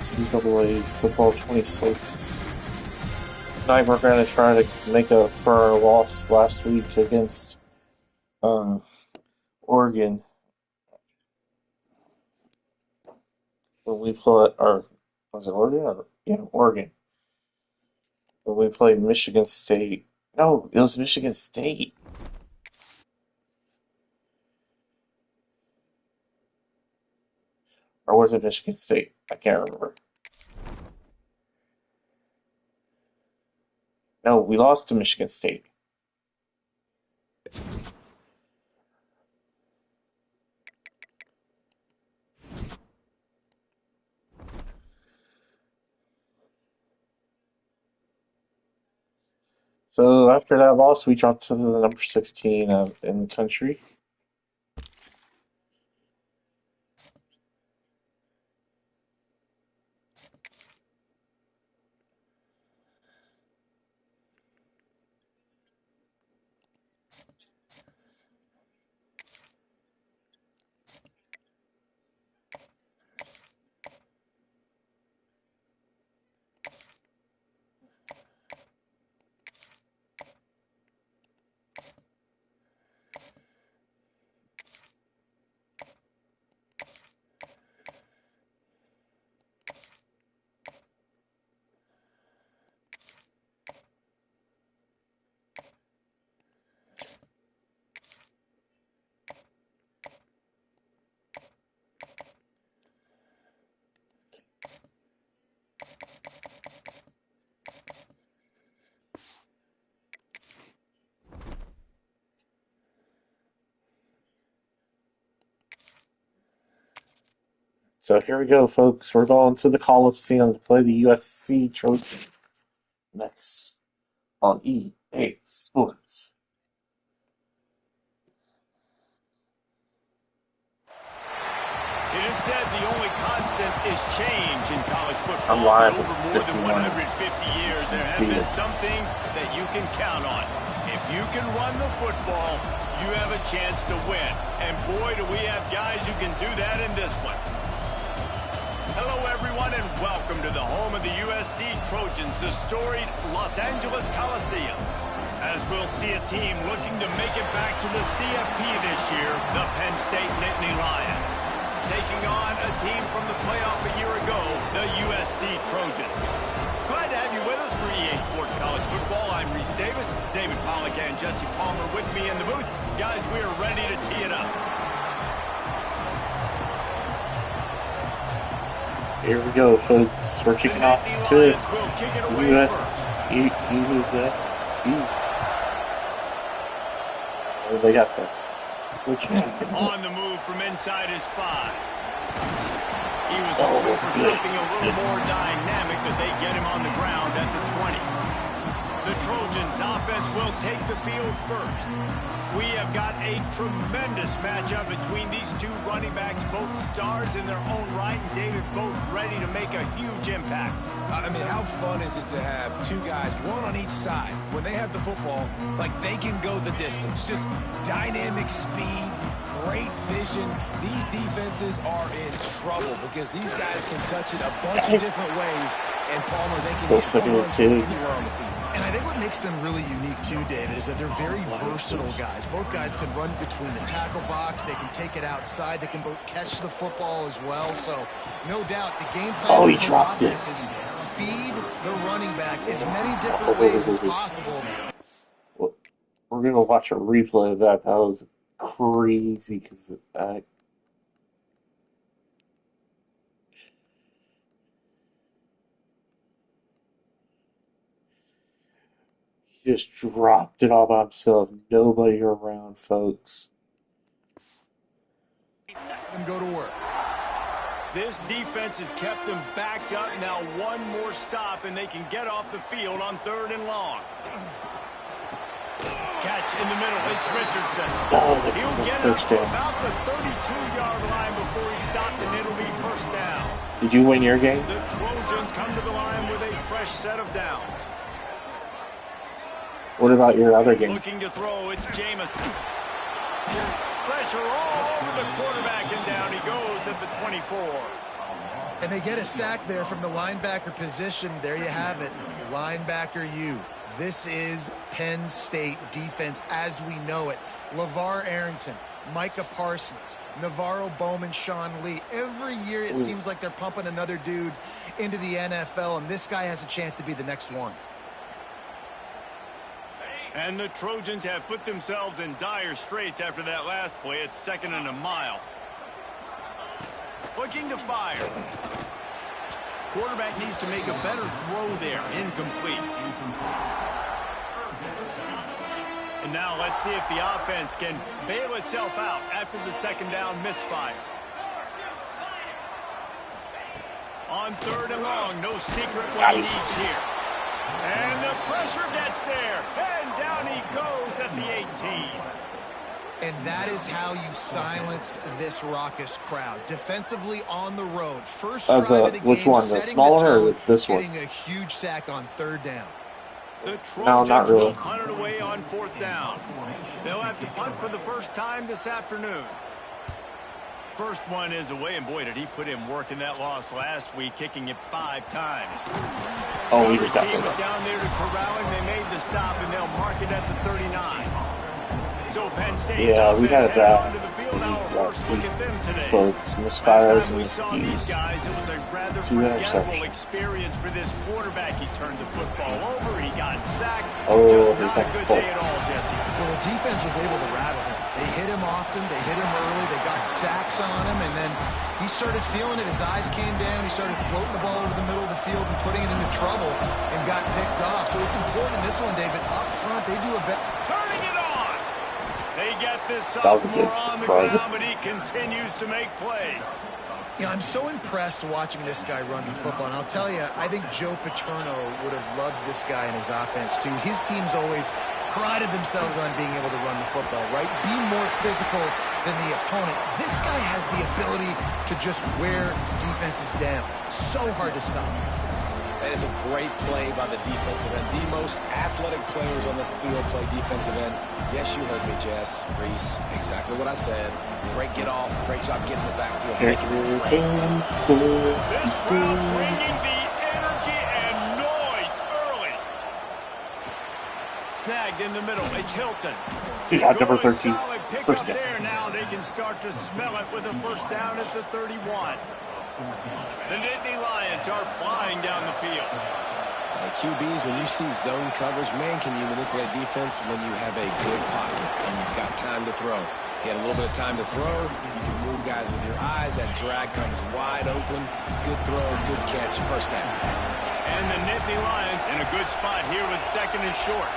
NCAA Football 26. Tonight we're going to try to make up for our loss last week against Oregon. When we play, or was it Oregon? Oregon. When we played Michigan State. No, it was Michigan State. Or was it Michigan State? I can't remember. No, we lost to Michigan State. So after that loss, we dropped to the number 16 in the country. So here we go, folks. We're going to the Coliseum to play the USC Trojans next on EA Sports. It is said the only constant is change in college football. I'm live. Over more than 150 years, there have been some things that you can count on. If you can run the football, you have a chance to win. And boy, do we have guys who can do that in this one. Hello, everyone, and welcome to the home of the USC Trojans, the storied Los Angeles Coliseum. As we'll see a team looking to make it back to the CFP this year, the Penn State Nittany Lions. Taking on a team from the playoff a year ago, the USC Trojans. Glad to have you with us for EA Sports College Football. I'm Reese Davis, David Pollack and Jesse Palmer with me in the booth. Guys, we are ready to tee it up. Here we go, folks. We're kicking off to USC. Oh, they got the on the move from inside his 5. He was hoping for something a little more dynamic, but they get him on the ground at the 20. The Trojans offense will take the field first. We have got a tremendous matchup between these two running backs, both stars in their own right, and David, both ready to make a huge impact. I mean, how fun is it to have two guys, one on each side, when they have the football, like they can go the distance. Just dynamic speed, great vision. These defenses are in trouble because these guys can touch it a bunch of different ways, and Palmer, they can hit runs anywhere on the field. And I think what makes them really unique, too, David, is that they're very versatile guys. Both guys can run between the tackle box. They can take it outside. They can both catch the football as well. So, no doubt, the game plan he dropped it. Is feed the running back as many different ways as possible. We're going to watch a replay of that. That was crazy because he just dropped it all by himself. Nobody around, folks. And go to work. This defense has kept them backed up. Now one more stop, and they can get off the field on 3rd and long. Catch in the middle. It's Richardson. He'll get up to about the 32-yard line before he stopped, and it'll be first down. Did you win your game? The Trojans come to the line with a fresh set of downs. What about your other game? Looking to throw, it's Jamison. Pressure all over the quarterback, and down he goes at the 24. And they get a sack there from the linebacker position. There you have it. Linebacker U. This is Penn State defense as we know it. LeVar Arrington, Micah Parsons, Navarro Bowman, Sean Lee. Every year it seems like they're pumping another dude into the NFL, and this guy has a chance to be the next one. And the Trojans have put themselves in dire straits after that last play. It's 2nd and a mile. Looking to fire. Quarterback needs to make a better throw there. Incomplete. And now let's see if the offense can bail itself out after the 2nd down misfire. On 3rd and long, no secret what he needs here. And the pressure gets there. And down he goes at the 18. And that is how you silence this raucous crowd. Defensively on the road. First drive of the game, which one? The small one or this one? Getting a huge sack on 3rd down. The Trojans no, not really. will punt it away on 4th down. They'll have to punt for the first time this afternoon. First one is away, and boy, did he put in work in that loss last week, kicking it 5 times. Oh, we just got team was down there to corral him. They made the stop, and they'll mark it at the 39. So Penn State, yeah, we had that last week. Folks, misfires and we saw these guys, it was a rather forgettable experience for this quarterback. He turned the football over, he got sacked. Oh, just not a good day at all, Jesse. Well, the defense was able to rattle him. They hit him often, they hit him early, they got sacks on him, and then he started feeling it. His eyes came down, he started floating the ball over the middle of the field and putting it into trouble and got picked off. So it's important in this one, David, up front, they do a better. Turning it on! They get this sophomore on the ground, but he continues to make plays. Yeah, I'm so impressed watching this guy run the football. And I'll tell you, I think Joe Paterno would have loved this guy in his offense, too. His teams always prided themselves on being able to run the football, right? Be more physical than the opponent. This guy has the ability to just wear defenses down. So hard to stop. That is a great play by the defensive end. The most athletic players on the field play defensive end. Yes, you heard me, Jess, Reese. Exactly what I said. Great get off. Great job getting the backfield. Making the play. This crowd bringing the energy and noise early. Snagged in the middle. It's Hilton. Number 13. First down. There now they can start to smell it with a first down at the 31. The Nittany Lions are flying down the field. QBs, when you see zone coverage, man, can you manipulate defense when you have a good pocket and you've got time to throw. You had a little bit of time to throw. You can move guys with your eyes. That drag comes wide open. Good throw, good catch, first down. And the Nittany Lions in a good spot here with 2nd and short.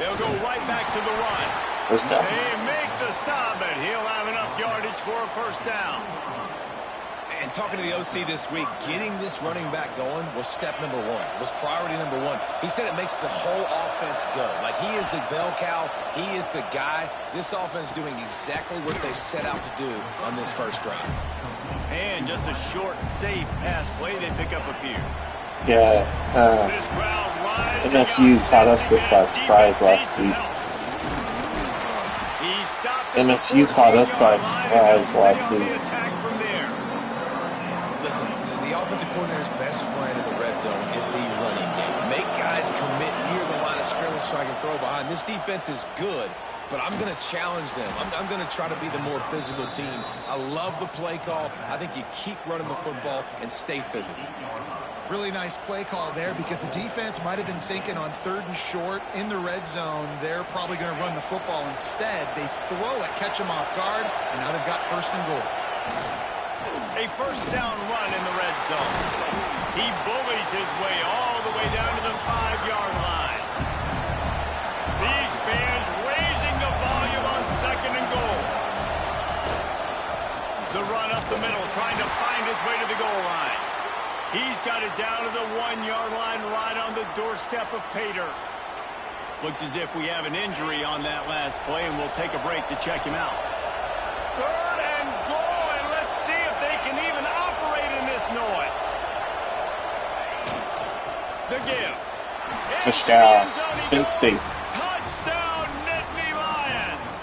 They'll go right back to the run. First down. They make the stop, and he'll have enough yardage for a first down. And talking to the OC this week, getting this running back going was step number 1. Was priority number 1. He said it makes the whole offense go. Like, he is the bell cow. He is the guy. This offense doing exactly what they set out to do on this first drive. And just a short, safe pass play. They pick up a few. Yeah, This crowd rising MSU up, caught us by surprise last week. MSU caught us by surprise last week. Listen, the offensive coordinator's best friend in the red zone is the running game. Make guys commit near the line of scrimmage so I can throw behind. This defense is good, but I'm going to challenge them. I'm going to try to be the more physical team. I love the play call. I think you keep running the football and stay physical. Really nice play call there because the defense might have been thinking on 3rd and short in the red zone. They're probably going to run the football. Instead, they throw it, catch them off guard, and now they've got 1st and goal. A first down run in the red zone. He bullies his way all the way down to the 5-yard line. These fans raising the volume on 2nd and goal. The run up the middle, trying to find his way to the goal line. He's got it down to the 1-yard line right on the doorstep of Pater. Looks as if we have an injury on that last play, and we'll take a break to check him out. 3rd and goal, and let's see if they can even operate in this noise. The give. Touchdown, Penn State. Touchdown, Nittany Lions.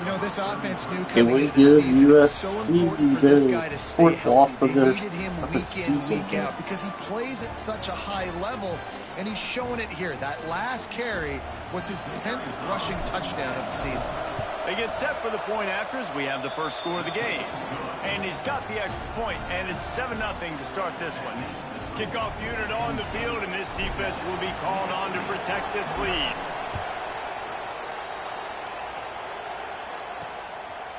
You know, this offense knew Can coming we into the give season it was so USC important for this guy their to stay fourth loss healthy. of They their needed him of the week in, season? week out because he plays at such a high level, and he's showing it here. That last carry was his 10th rushing touchdown of the season. They get set for the point afters. We have the first score of the game. And he's got the extra point, and it's 7-0 to start this one. Kickoff unit on the field, and this defense will be called on to protect this lead.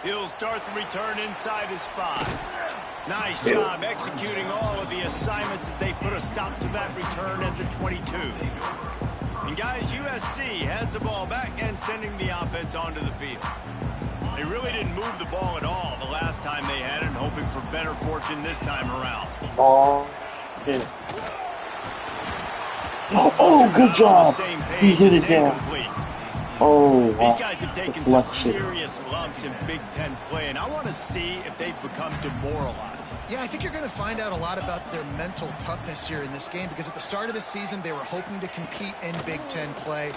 He'll start the return inside his 5. Nice job executing all of the assignments as they put a stop to that return at the 22. And guys, USC has the ball back and sending the offense onto the field. They really didn't move the ball at all the last time they had it, hoping for better fortune this time around. Yeah. Oh, good job! He hit it down. Oh, wow. These guys have taken some serious lumps in Big Ten play, and I want to see if they've become demoralized. Yeah, I think you're going to find out a lot about their mental toughness here in this game, because at the start of the season, they were hoping to compete in Big Ten play.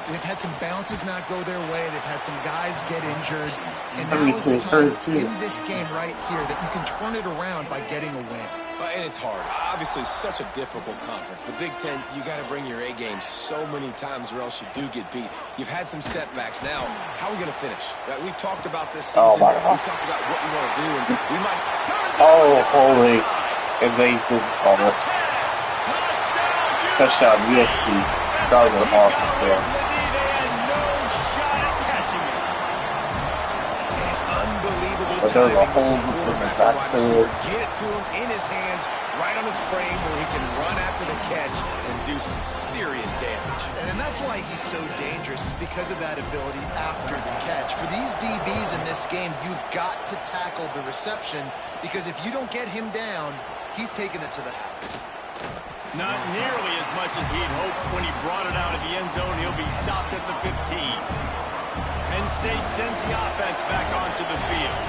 They've had some bounces not go their way. They've had some guys get injured. And now is the time in this game right here that you can turn it around by getting a win. And it's hard. Obviously, such a difficult conference. The Big Ten, you got to bring your A game so many times or else you do get beat. You've had some setbacks. Now, how are we going to finish? We've talked about this season. Oh, my God. We've talked about what we want to do, and we might... Oh, holy. And they didn't call it. Touchdown, USC. That was an awesome play. But there was a hole in the backfield. Get it to him in his hands, right on his frame, where he can run after the catch and do some serious damage. And that's why he's so dangerous, because of that ability after the catch. For these DBs in this game, you've got to tackle the reception, because if you don't get him down, he's taking it to the house. Not nearly as much as he'd hoped when he brought it out of the end zone. He'll be stopped at the 15. Penn State sends the offense back onto the field.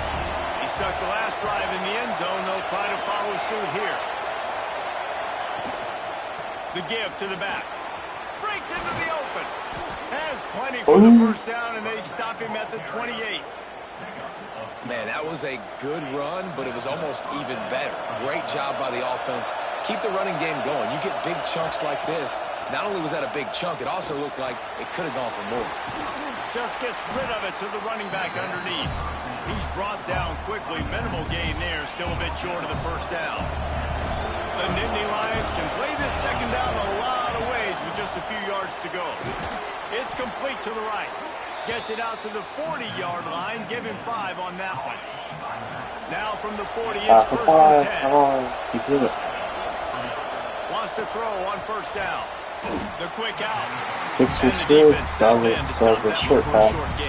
He stuck the last drive in the end zone. They'll try to follow suit here. The give to the back. Breaks into the open. Has plenty for the first down, and they stop him at the 28. Man, that was a good run, but it was almost even better. Great job by the offense. Keep the running game going. You get big chunks like this. Not only was that a big chunk, it also looked like it could have gone for more. Just gets rid of it to the running back underneath. He's brought down quickly. Minimal gain there. Still a bit short of the first down. The Nittany Lions can play this second down a lot of ways with just a few yards to go. It's complete to the right. Gets it out to the 40-yard line. Give him 5 on that one. Now from the 40, it's first and 10. Come on, let's keep it. Wants to throw on first down. The quick out. 6 for 6. That was a short pass.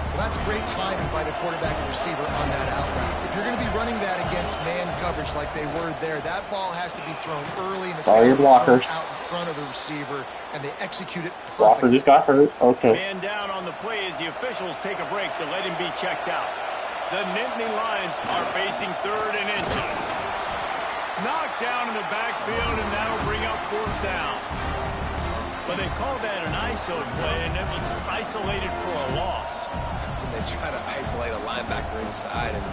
Well, that's great timing by the quarterback and receiver on that out route. If you're going to be running that against man coverage like they were there, that ball has to be thrown early, and it's got to be thrown out in front of the receiver, and they execute it perfectly. Walker just got hurt. Okay. Man down on the play as the officials take a break to let him be checked out. The Nittany Lions are facing 3rd and inches. Knocked down in the backfield, and that'll bring up 4th down. But they called that an ISO play, and it was isolated for a loss. And they try to isolate a linebacker inside and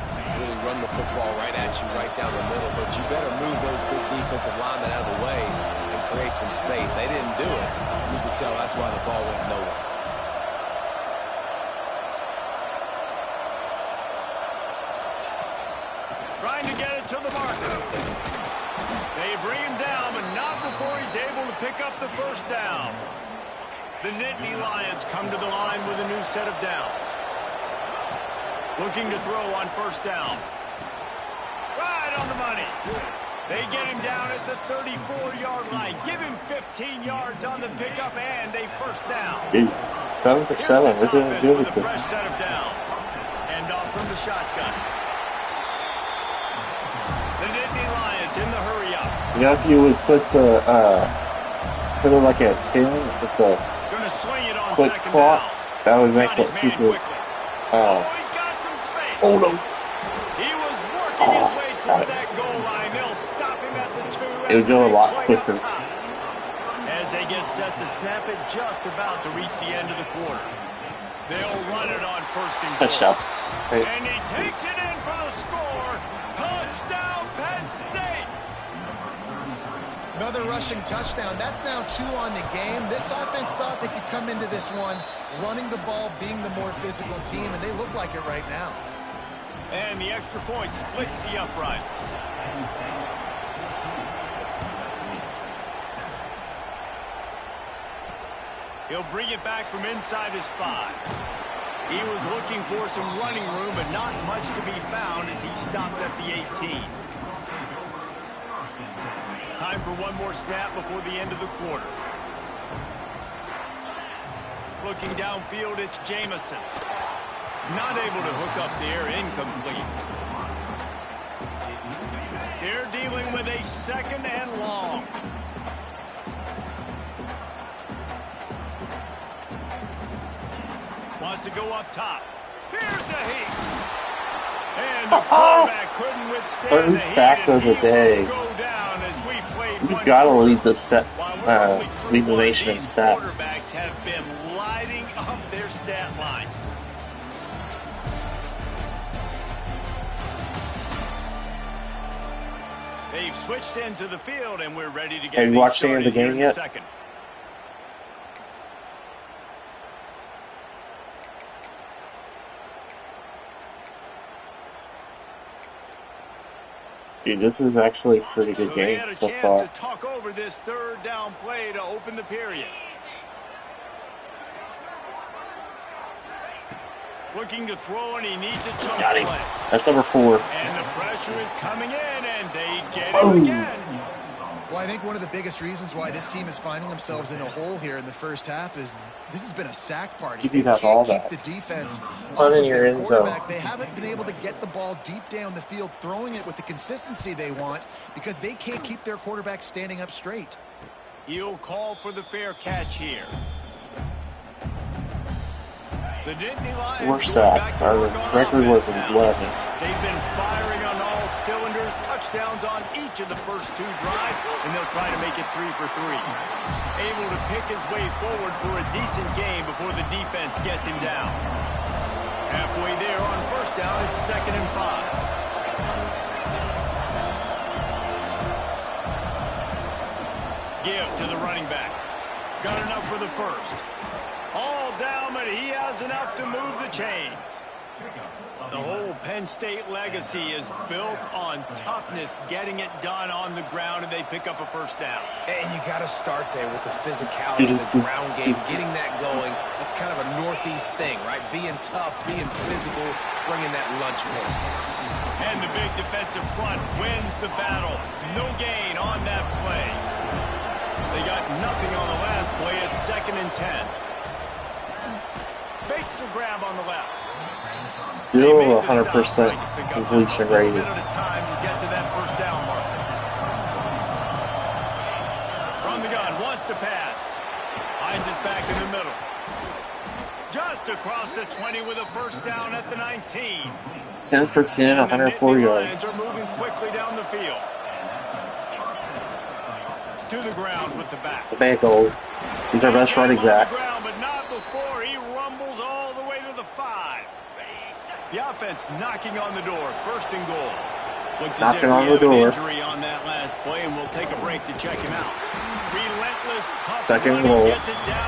really run the football right at you, right down the middle. But you better move those big defensive linemen out of the way and create some space. They didn't do it. You could tell that's why the ball went nowhere. Trying to get it to the marker. They bring him down, but not before he's able to pick up the first down. The Nittany Lions come to the line with a new set of downs. Looking to throw on first down. Right on the money. They get him down at the 34-yard line. Give him 15 yards on the pickup and a first down. 7 for 7. We're doing good with a fresh set of downs. And off from the shotgun. The Nittany Lions in the hurry up. You know, if you would put the put it like a 10 with the Gonna swing it on quick second clock, down. that would make Got his it man people. quickly. He's got some space. Oh no! He was working his way toward that goal line. They'll stop him at the 2. It would go a lot quicker. As they get set to snap it, just about to reach the end of the quarter. They'll run it on first and goal. Cashapp. Hey. And he takes it in for the score. Touchdown, Penn State. Another rushing touchdown. That's now 2 on the game. This offense thought they could come into this one running the ball, being the more physical team, and they look like it right now. And the extra point splits the uprights. He'll bring it back from inside his 5. He was looking for some running room, but not much to be found as he stopped at the 18. Time for one more snap before the end of the quarter. Looking downfield, it's Jamison. Not able to hook up there, incomplete. They're dealing with a 2nd and long. Wants to go up top. Here's a heat. And the quarterback couldn't withstand the heat. Sack of the day. You gotta lead the lead the nation in sacks. Quarterbacks have been lighting up their stat line. They've switched into the field, and we're ready to get. Have you watched any of the game yet? Second. Dude, this is actually a pretty good game so far. To talk over this 3rd down play to open the period. Looking to throw, and he needs a chunk play. That's number 4. And the pressure is coming in, and they get him again. Well, I think one of the biggest reasons why this team is finding themselves in a hole here in the first half is this has been a sack party. Give you that ball back. back. The defense Put in your end zone. They haven't been able to get the ball deep down the field, throwing it with the consistency they want because they can't keep their quarterback standing up straight. He'll call for the fair catch here. The Nittany Lions 4 sacks. Our record was 11. They've been firing on all cylinders, touchdowns on each of the first 2 drives, and they'll try to make it 3 for 3. Able to pick his way forward for a decent game before the defense gets him down. Halfway there on first down, it's 2nd and 5. Give to the running back. Got enough for the first. All down, but he has enough to move the chains. The whole Penn State legacy is built on toughness, getting it done on the ground, and they pick up a first down. And you got to start there with the physicality of the ground game, getting that going. That's kind of a Northeast thing, right? Being tough, being physical, bringing that lunch pin. And the big defensive front wins the battle. No gain on that play. They got nothing on the last play. It's 2nd and 10. Makes the grab on the left. Still 100% completion rating. Time to get to that first down mark. From the gun, wants to pass. Finds his back in the middle. Just across the 20 with a first down at the 19. 10 for 10, 104 yards. Are moving quickly down the field. To the ground with the back. It's a bad goal. He's our best running back. But not before he rumbles all the way to the 5. The offense knocking on the door. 1st and goal. Looks knocking as if on the door. Injury on that last play, and we'll take a break to check him out. Relentless, tough 2nd goal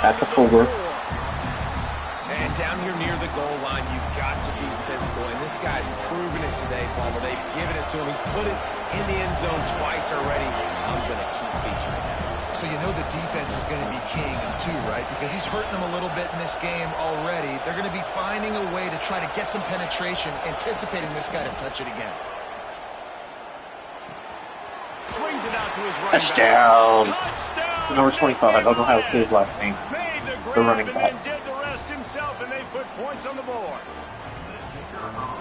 at the 4. And down here near the goal line, you've got to be physical. And this guy's proven it today, Palmer. They've given it to him. He's put it in the end zone twice already. I'm going to keep featuring him. So you know the defense is going to be king too, right? Because he's hurting them a little bit in this game already. They're going to be finding a way to try to get some penetration, anticipating this guy to touch it again. Swings it out to his right. Touchdown. Touchdown. Number 25. I don't know how to say his last name. Made the The grab running and back. then did the rest himself, and they put points on the board.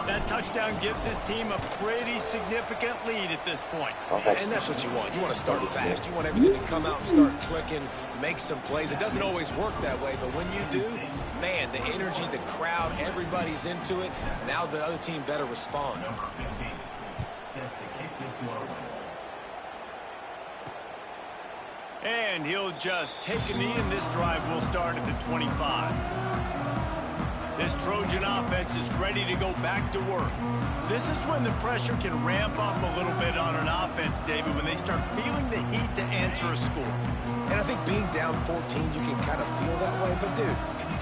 That touchdown gives his team a pretty significant lead at this point. Okay. And that's what you want. You want to start fast. You want everything to come out and start clicking, make some plays. It doesn't always work that way, but when you do, man, the energy, the crowd, everybody's into it. Now the other team better respond. And he'll just take a knee, and this drive will start at the 25. This Trojan offense is ready to go back to work. This is when the pressure can ramp up a little bit on an offense, David, when they start feeling the heat to answer a score. And I think being down 14, you can kind of feel that way. But, dude,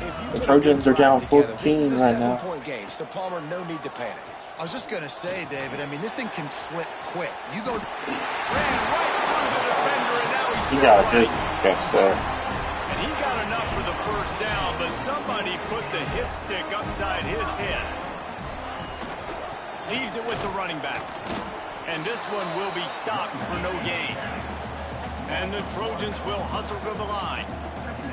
if you The Trojans are down 14 right now. This is a 7-point game, so Palmer, no need to panic. I was just going to say, David, I mean, this thing can flip quick. You go... Ran right through the defender, and now he's He got a good catch there. And he got enough for the first down, but somebody put the hit stick upside his head. Leaves it with the running back. And this one will be stopped for no gain. And the Trojans will hustle to the line.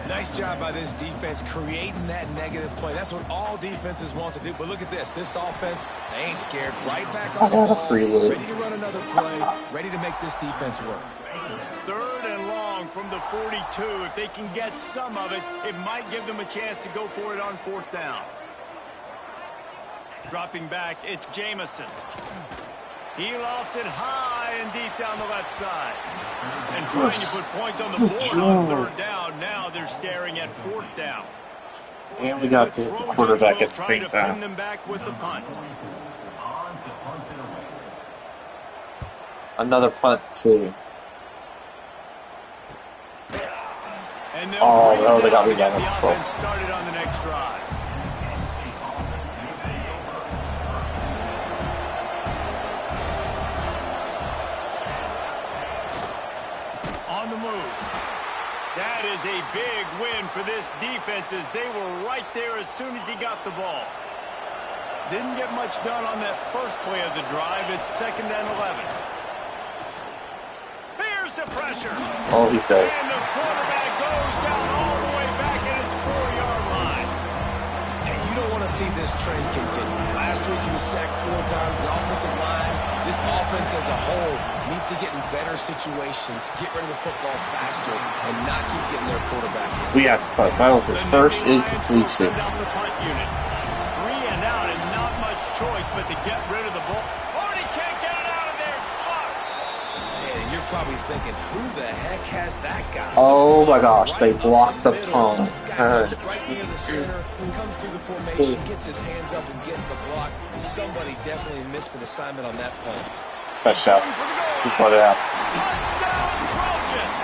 Nice job by this defense creating that negative play. That's what all defenses want to do. But look at this. This offense, they ain't scared. Right back on the ball, ready to run another play, ready to make this defense work. 3rd and long from the 42. If they can get some of it, it might give them a chance to go for it on 4th down. Dropping back, it's Jamison. He lofts it high and deep down the left side. And trying to put points on the board on 3rd down. Now they're staring at 4th down. And we got to hit the quarterback at the same time. Pin them back with the punt. Another punt, too. And oh, they got me down in the control. offense started on the next drive. On the move. That is a big win for this defense as they were right there as soon as he got the ball. Didn't get much done on that first play of the drive. It's 2nd and 11. Here's the pressure. Oh, he's dead. And the quarterback goes down all the way back at his 4-yard line. And you don't want to see this trend continue. Last week he was sacked 4 times. The offensive line, this offense as a whole needs to get in better situations, get rid of the football faster, and not keep getting their quarterback in. We have to punt. That was his first incompletion. The punt unit. 3 and out and not much choice but to get rid of the ball. Oh, he can't get it out of there. It's blocked. Man, you're probably thinking, who the heck has that guy? Oh my gosh, they blocked the punt. Right near the center, comes through the formation, gets his hands up and gets the block. Somebody definitely missed an assignment on that punt. Cashapp. Just let it happen. Touchdown, Trojans.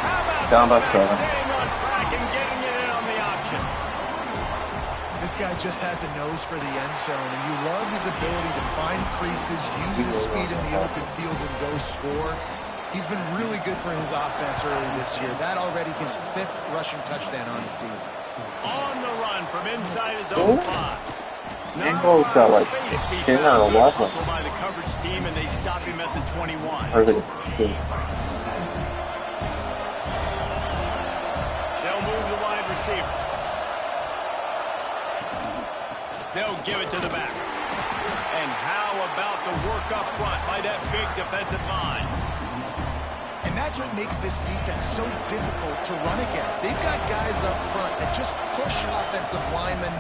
How about Down by this 7. staying on track and getting it in on the option? This guy just has a nose for the end zone, and you love his ability to find creases, use his speed in the open field, and go score. He's been really good for his offense early this year. That already his 5th rushing touchdown on the season. On the run from inside his own 5. Angle's got like 10 or 11. By the coverage team, and they stop him at the 21. Or the 2. They'll move the wide receiver. They'll give it to the back. And how about the work up front by that big defensive line? And that's what makes this defense so difficult to run against. They've got guys up front that just push offensive linemen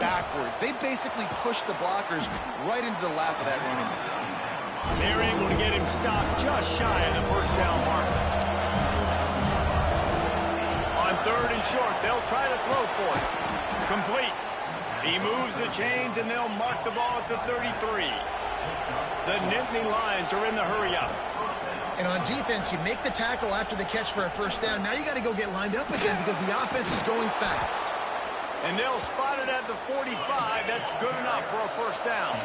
backwards. They basically push the blockers right into the lap of that running back. They're able to get him stopped just shy of the 1st down mark. On 3rd and short, they'll try to throw for it. Complete. He moves the chains, and they'll mark the ball at the 33. The Nittany Lions are in the hurry-up. And on defense, you make the tackle after the catch for a 1st down. Now you got to go get lined up again because the offense is going fast. And they'll spot it at the 45. That's good enough for a 1st down.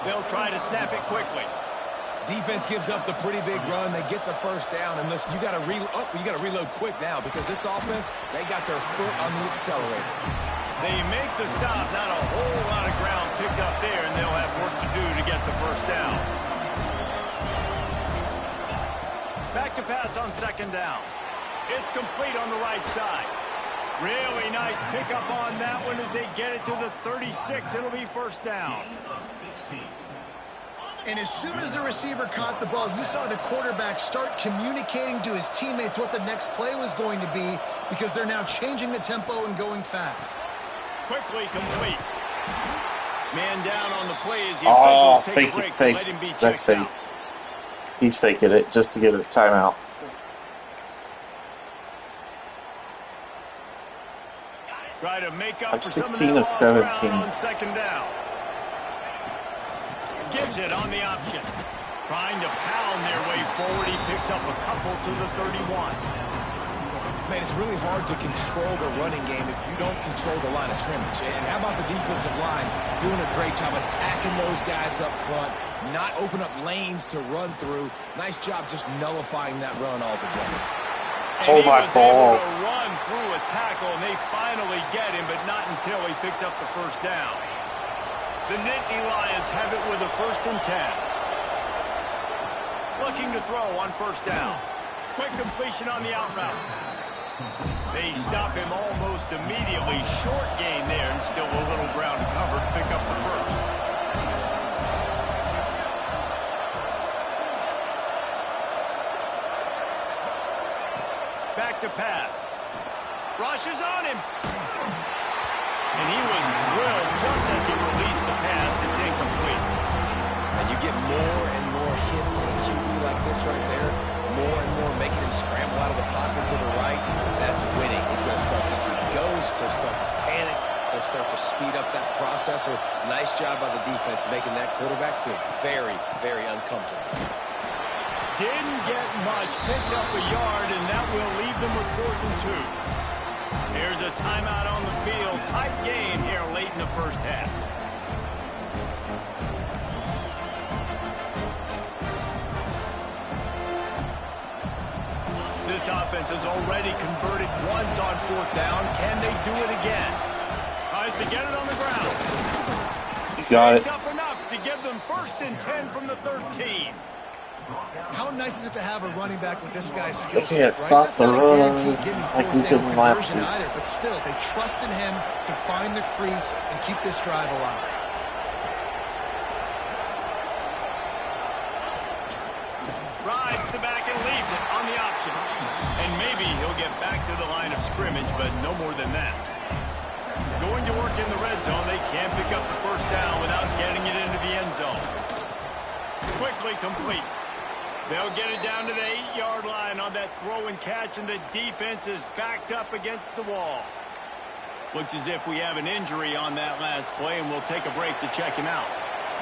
They'll try to snap it quickly. Defense gives up the pretty big run. They get the 1st down, and listen, you got to reload quick now because this offense, they got their foot on the accelerator. They make the stop. Not a whole lot of ground picked up there, and they'll have work to do to get the 1st down. Back to pass on 2nd down. It's complete on the right side. Really nice pickup on that one as they get it to the 36. It'll be 1st down. And as soon as the receiver caught the ball, you saw the quarterback start communicating to his teammates what the next play was going to be because they're now changing the tempo and going fast. Quickly complete. Man down on the play as the officials take a break and let him be checked out. He's faking it just to get a timeout. Try to make up I'm for some 16 of of that lost ground 17. on second down. Gives it on the option. Trying to pound their way forward. He picks up a couple to the 31. Man, it's really hard to control the running game if you don't control the line of scrimmage. And how about the defensive line doing a great job attacking those guys up front, not open up lanes to run through. Nice job just nullifying that run altogether. Hold my ball. Able to run through a tackle, and they finally get him, but not until he picks up the first down. The Nittany Lions have it with a 1st and 10. Looking to throw on 1st down. Quick completion on the out route. They stop him almost immediately. Short gain there, and still a little ground to cover to pick up the first. Back to pass. Rushes on him. And he was drilled just as he released the pass. It's incomplete. And you get more and more hits on a QB like this right there. More and more making him scramble out of the pocket to the right. That's winning. He's going to start to see ghosts. He'll start to panic. He'll start to speed up that processor. Nice job by the defense making that quarterback feel very, very uncomfortable. Didn't get much. Picked up a yard, and that will leave them with 4th and 2. Here's a timeout on the field. Tight game here late in the first half. This offense has already converted once on 4th down. Can they do it again? Tries to get it on the ground. He's got it. Up enough to give them 1st and 10 from the 13. How nice is it to have a running back with this guy's skill They set, can't right? stop That's the not a run guaranteed give me like we 4th did down last conversion week. either, but still, they trust in him to find the crease and keep this drive alive. Rides the back and leaves it on the option. And maybe he'll get back to the line of scrimmage, but no more than that. Going to work in the red zone. They can't pick up the 1st down without getting it into the end zone. Quickly complete. They'll get it down to the 8-yard line on that throw and catch, and the defense is backed up against the wall. Looks as if we have an injury on that last play, and we'll take a break to check him out.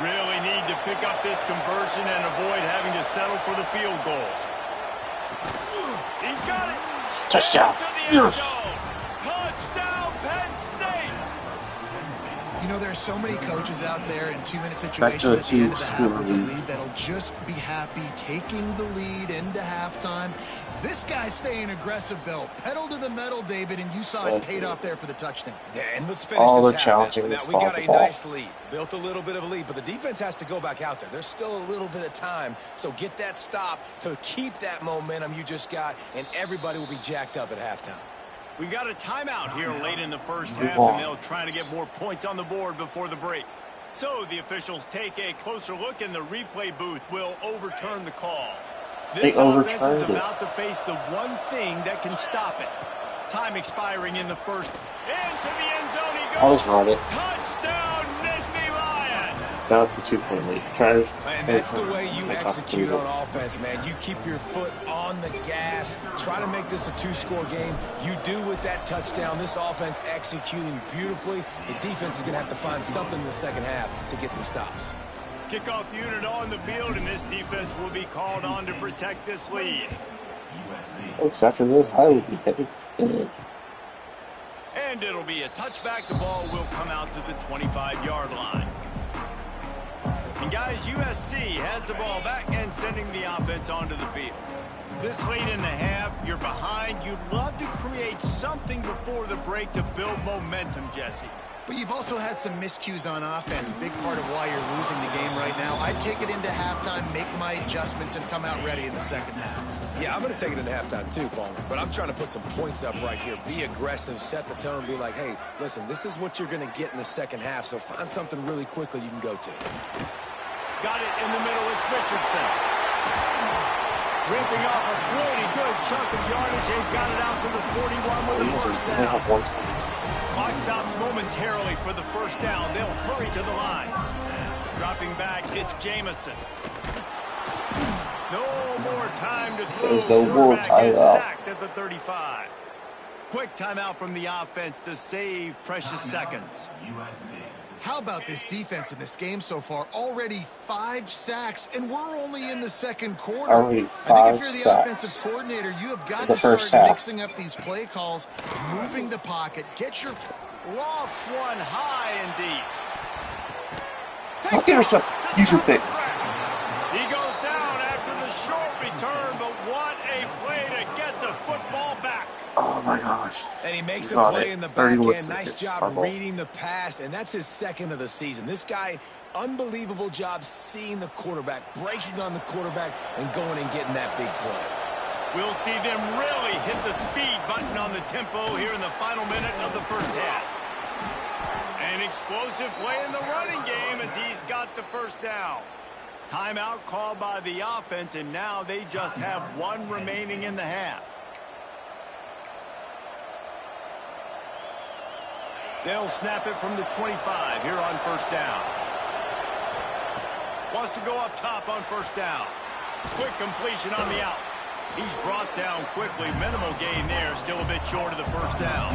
Really need to pick up this conversion and avoid having to settle for the field goal. He's got it. Touchdown. Yes. Touchdown, Penn State. You know, there are so many coaches out there in 2-minute Back to situations at the end of the two half with the score lead that'll just be happy taking the lead into halftime. This guy's staying aggressive, though. Pedal to the metal, David, and you saw it paid off there for the touchdown. Yeah, and let's finish All this the half, challenging man. is Now, we got off a the ball. nice lead. Built a little bit of a lead, but the defense has to go back out there. There's still a little bit of time, so get that stop to keep that momentum you just got, and everybody will be jacked up at halftime. We got a timeout here late in the first half, and they'll try to get more points on the board before the break. So the officials take a closer look, and the replay booth will overturn the call. This offense is about to face the one thing that can stop it. Time expiring in the first. Into the end zone he goes. I was right. Touchdown, Nittany Lions. Now it's a 2-point lead. Try to. Man, that's the way you execute on offense, man. You keep your foot on the gas. Try to make this a 2-score game. You do with that touchdown. This offense executing beautifully. The defense is going to have to find something in the second half to get some stops. Kickoff unit on the field, and this defense will be called on to protect this lead. Folks, after this, I will be headed. And it'll be a touchback. The ball will come out to the 25-yard line. And guys, USC has the ball back and sending the offense onto the field. This late in the half, you're behind. You'd love to create something before the break to build momentum, Jesse. But you've also had some miscues on offense, a big part of why you're losing the game right now. I'd take it into halftime, make my adjustments, and come out ready in the second half. Yeah, I'm going to take it into halftime too, Palmer. But I'm trying to put some points up right here. Be aggressive, set the tone, be like, hey, listen, this is what you're going to get in the second half, so find something really quickly you can go to. Got it in the middle. It's Richardson. Ripping off a pretty good chunk of yardage. They've got it out to the 41 with the first down. Clock stops momentarily for the first down. They'll hurry to the line. Dropping back, it's Jamison. No more time to throw. There's no more Quarterback is timeouts. sacked at the 35. Quick timeout from the offense to save precious seconds. How about this defense in this game so far? Already 5 sacks, and we're only in the second quarter. Already I think if 5 you're the sacks offensive coordinator, you have got in the to first start half. mixing up these play calls, moving the pocket, get your... Lofts one high and deep. Intercept. Use your pick. He goes down after the short return, but what a play to get the football back. Oh my gosh. And he makes a Got play it. in the back 31 end. Nice seconds. job Fumble. reading the pass, and that's his second of the season. This guy, unbelievable job seeing the quarterback, breaking on the quarterback, and going and getting that big play. We'll see them really hit the speed button on the tempo here in the final minute of the first half. An explosive play in the running game as he's got the first down. Timeout called by the offense, and now they just have 1 remaining in the half. They'll snap it from the 25 here on first down. Wants to go up top on first down. Quick completion on the out. He's brought down quickly. Minimal gain there. Still a bit short of the first down.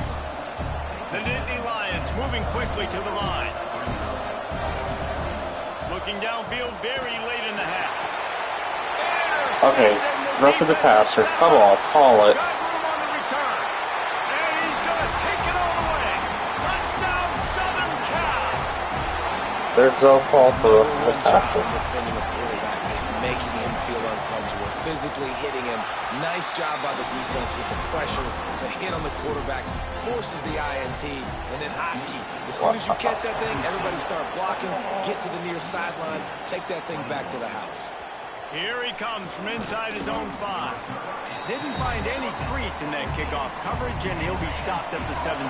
The Nittany Lions moving quickly to the line. Looking downfield very late in the half. Okay, rest of the passer. Come on, call it. Got room on the return. And he's going to take it all the way. Touchdown, Southern Cal. There's no call for the passer. Defending a quarterback is making him feel uncomfortable, physically hitting him. Nice job by the defense with the pressure, the hit on the quarterback, forces the INT, and then Oski. As soon as you catch that thing, everybody start blocking, get to the near sideline, take that thing back to the house. Here he comes from inside his own 5. Didn't find any crease in that kickoff coverage, and he'll be stopped at the 17.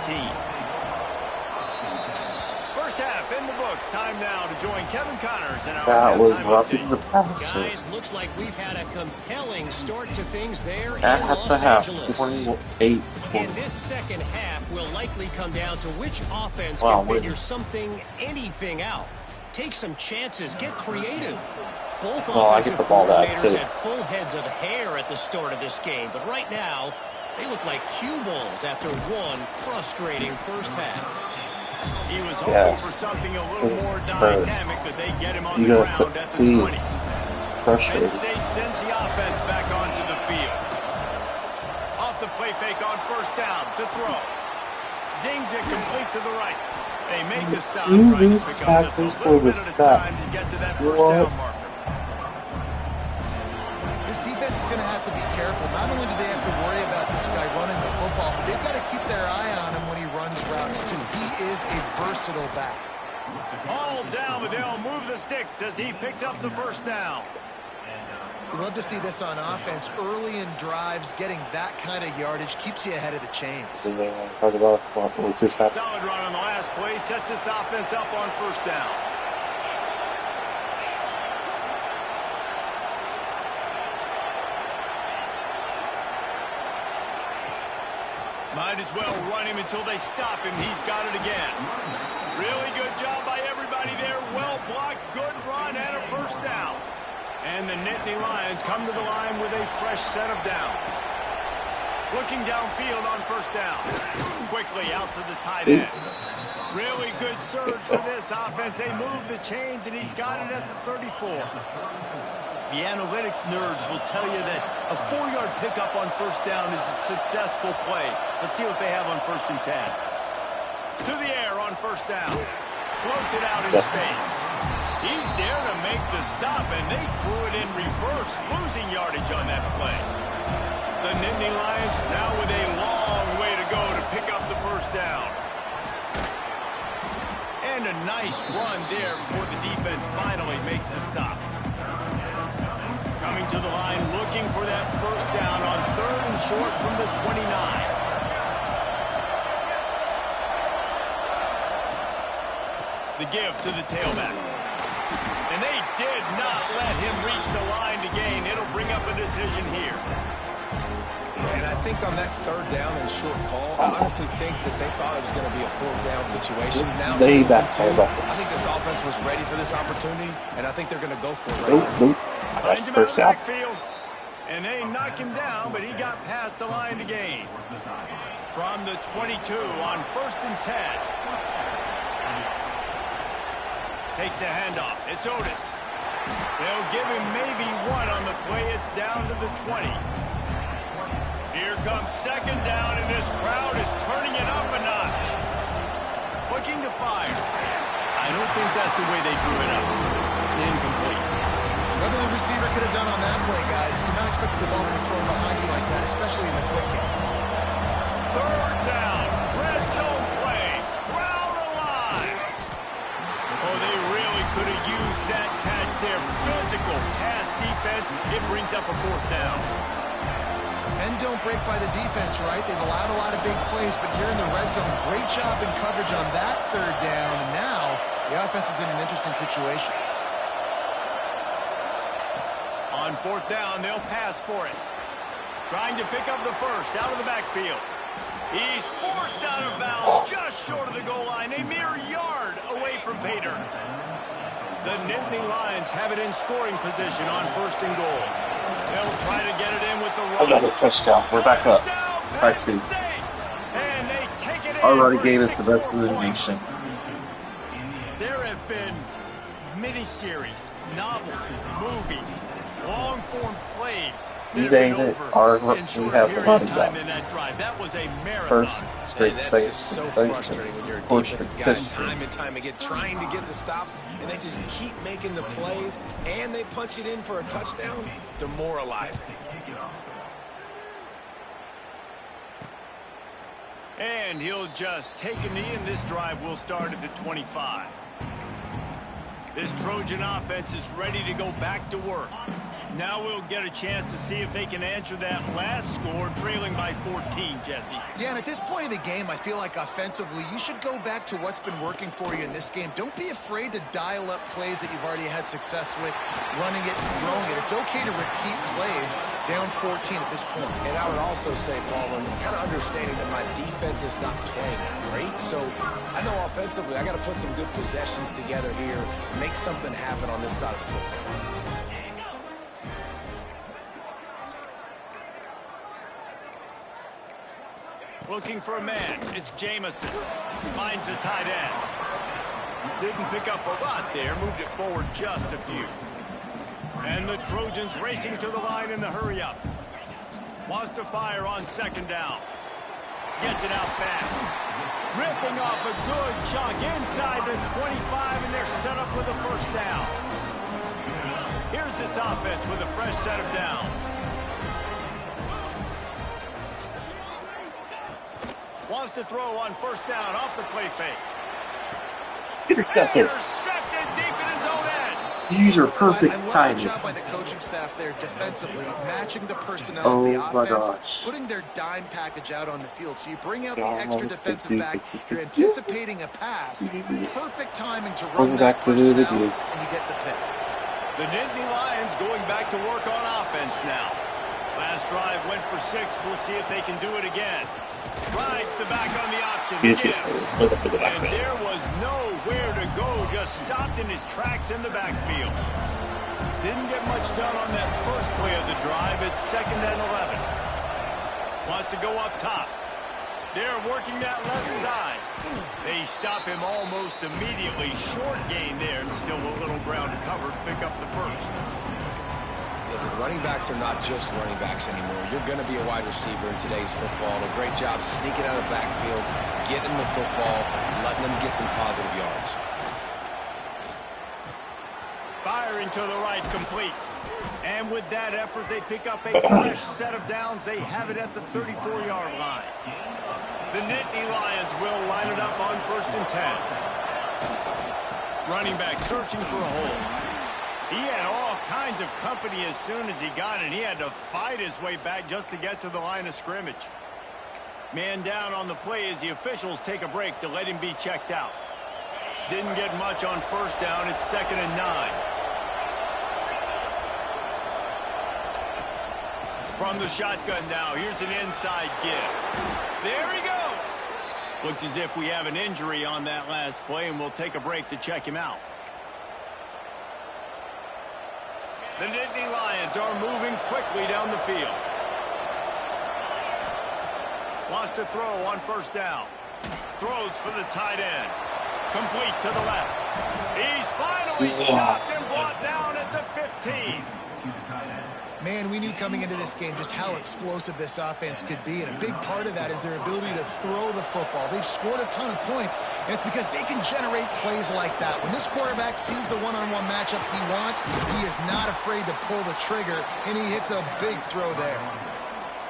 First half in the books. Time now to join Kevin Connors in our That was halftime roughing update. the passer. Guys, looks like we've had a compelling start to things there in At Los the half, Angeles. 28-20. And this second half will likely come down to which offense Wow, can figure win. something, anything out. Take some chances, get creative. Both Well, I get offensive the ball back, coordinators too. had full heads of hair at the start of this game, but right now they look like cue balls after one frustrating first half. He was hoping Yeah. for something a little It's more hurt. dynamic, but they get him on You the gotta ground at the see 20. it's Penn frustrating. State sends the offense back onto the field. Off the play fake on first down to throw. Zings it complete to the right. They make the stop, Two trying to loose pick up just tackles a for little the bit at a sack. time to get to that first What? down marker. This defense is going to have to be careful. Not only do they have to worry about this guy running the football, but they've got to keep their eye on him when he runs routes, too. He is a versatile back. All down, but they'll move the sticks as he picks up the first down. We love to see this on offense. Early in drives, getting that kind of yardage keeps you ahead of the chains. Do they want to talk about what just happened? Solid run on the last play, sets this offense up on first down. Might as well run him until they stop him. He's got it again. Really good job by everybody there. Well blocked, good run, and a first down. And the Nittany Lions come to the line with a fresh set of downs. Looking downfield on first down. Quickly out to the tight end. Really good surge for this offense. They move the chains, and he's got it at the 34. The analytics nerds will tell you that a 4-yard pickup on first down is a successful play. Let's see what they have on 1st and 10. To the air on first down. Floats it out in space. He's there to make the stop, and they threw it in reverse, losing yardage on that play. The Nittany Lions now with a long way to go to pick up the first down. And a nice run there before the defense finally makes the stop. Coming to the line, looking for that first down on 3rd and short from the 29. The give to the tailback. And they did not let him reach the line to gain. It'll bring up a decision here. And I think on that 3rd down and short call, I honestly think that they thought it was going to be a 4th down situation. Now, They that two, kind of I think this offense was ready for this opportunity, and I think they're going to go for it right Nope, now. nope. Finds That's him in first the down. backfield. And they knock him down, but he got past the line to gain. From the 22 on 1st and 10. Takes the handoff. It's Otis. They'll give him maybe one on the play. It's down to the 20. Here comes 2nd down, and this crowd is turning it up a notch. Looking to fire. I don't think that's the way they drew it up. Incomplete. Whether the receiver could have done on that play, guys, you're not expecting the ball to be thrown behind you like that, especially in the quick game. 3rd down. Red zone play. Crowd alive. Oh, they really could have used that catch there. Physical pass defense. It brings up a 4th down. And don't break by the defense, right? They've allowed a lot of big plays, but here in the red zone, great job in coverage on that 3rd down. And now the offense is in an interesting situation. On 4th down, they'll pass for it. Trying to pick up the first out of the backfield. He's forced out of bounds just short of the goal line, a mere yard away from pay dirt. The Nittany Lions have it in scoring position on 1st and goal. They'll try to get it in with the run. Another touchdown. We're back up. Nice feed. And they take it in. Our running game is the best in the nation. There have been miniseries, novels, movies, long-form plays. You name it, we have the running back. That was a marathon. First straight That's second, just so third frustrating straight, when you're a fourth defensive straight, guy fifth time straight. and time again trying to get the stops, and they just keep making the plays, and they punch it in for a touchdown. Demoralizing. And he'll just take a knee, and this drive will start at the 25. This Trojan offense is ready to go back to work. Now we'll get a chance to see if they can answer that last score, trailing by 14, Jesse. Yeah, and at this point of the game, I feel like offensively, you should go back to what's been working for you in this game. Don't be afraid to dial up plays that you've already had success with, running it and throwing it. It's okay to repeat plays down 14 at this point. And I would also say, Paul, I'm kind of understanding that my defense is not playing great, so I know offensively I got to put some good possessions together here, make something happen on this side of the football. Looking for a man. It's Jamison. Finds the tight end. Didn't pick up a lot there. Moved it forward just a few. And the Trojans racing to the line in the hurry-up. Wants to fire on 2nd down. Gets it out fast. Ripping off a good chunk inside the 25, and they're set up with a 1st down. Here's this offense with a fresh set of downs. Wants to throw on 1st down off the play fake. Intercepted. Intercepted deep in his own end. Use your perfect I love timing. the job by the coaching staff there defensively, matching the personnel Oh of the my offense, gosh. putting their dime package out on the field. So you bring out the Yeah, extra it's defensive 50, back, 60, you're anticipating a pass, perfect timing to run Welcome that back to the personnel, video. and you get the pick. The Nittany Lions going back to work on offense now. Last drive went for 6. We'll see if they can do it again. Rides the back on the option. And there was nowhere to go. Just stopped in his tracks in the backfield. Didn't get much done on that first play of the drive. It's 2nd and 11. Wants to go up top. They're working that left side. They stop him almost immediately. Short gain there, and still a little ground to cover to pick up the 1st. Listen, running backs are not just running backs anymore. You're going to be a wide receiver in today's football. A great job sneaking out of the backfield, getting the football, letting them get some positive yards. Firing to the right, complete. And with that effort, they pick up a fresh set of downs. They have it at the 34-yard line. The Nittany Lions will line it up on 1st and 10. Running back searching for a hole. He had all kinds of company as soon as he got it. He had to fight his way back just to get to the line of scrimmage. Man down on the play as the officials take a break to let him be checked out. Didn't get much on 1st down. It's 2nd and 9. From the shotgun now, here's an inside give. There he goes. Looks as if we have an injury on that last play, and we'll take a break to check him out. The Nittany Lions are moving quickly down the field. Wants to throw on first down. Throws for the tight end. Complete to the left. He's finally stopped and brought down at the 15. Man, we knew coming into this game just how explosive this offense could be, and a big part of that is their ability to throw the football. They've scored a ton of points, and it's because they can generate plays like that. When this quarterback sees the one-on-one matchup he wants, he is not afraid to pull the trigger, and he hits a big throw there.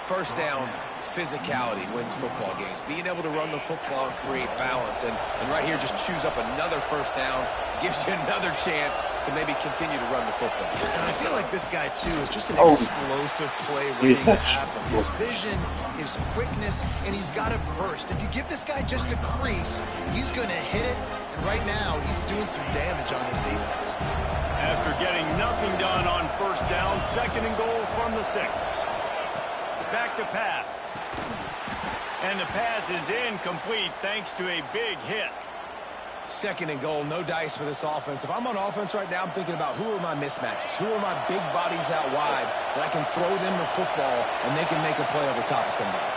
First down, physicality wins football games. Being able to run the football and create balance. And right here, just choose up another first down. Gives you another chance to maybe continue to run the football. And I feel like this guy, too, is just an explosive play waiting to happen. His vision, his quickness, and he's got a burst. If you give this guy just a crease, he's going to hit it. And right now, he's doing some damage on this defense. After getting nothing done on first down, 2nd and goal from the 6. Back to pass. And the pass is incomplete thanks to a big hit. 2nd and goal, no dice for this offense. If I'm on offense right now, I'm thinking about who are my mismatches? Who are my big bodies out wide that I can throw them the football and they can make a play over top of somebody.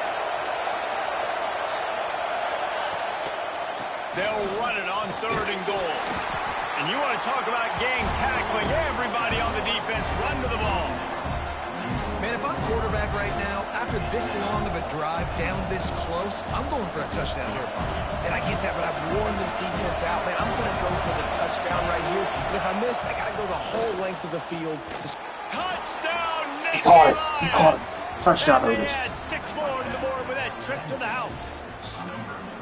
They'll run it on 3rd and goal. And you want to talk about gang tackling. Everybody on the defense run to the ball. Man, if I'm quarterback right now, after this long of a drive down this close, I'm going for a touchdown here, Bob. And I get that, but I've worn this defense out, man. I'm going to go for the touchdown right here. And if I miss, I got to go the whole length of the field. Touchdown, Nick! He caught it. Touchdown, Otis. 6 more to the board with that trip to the house.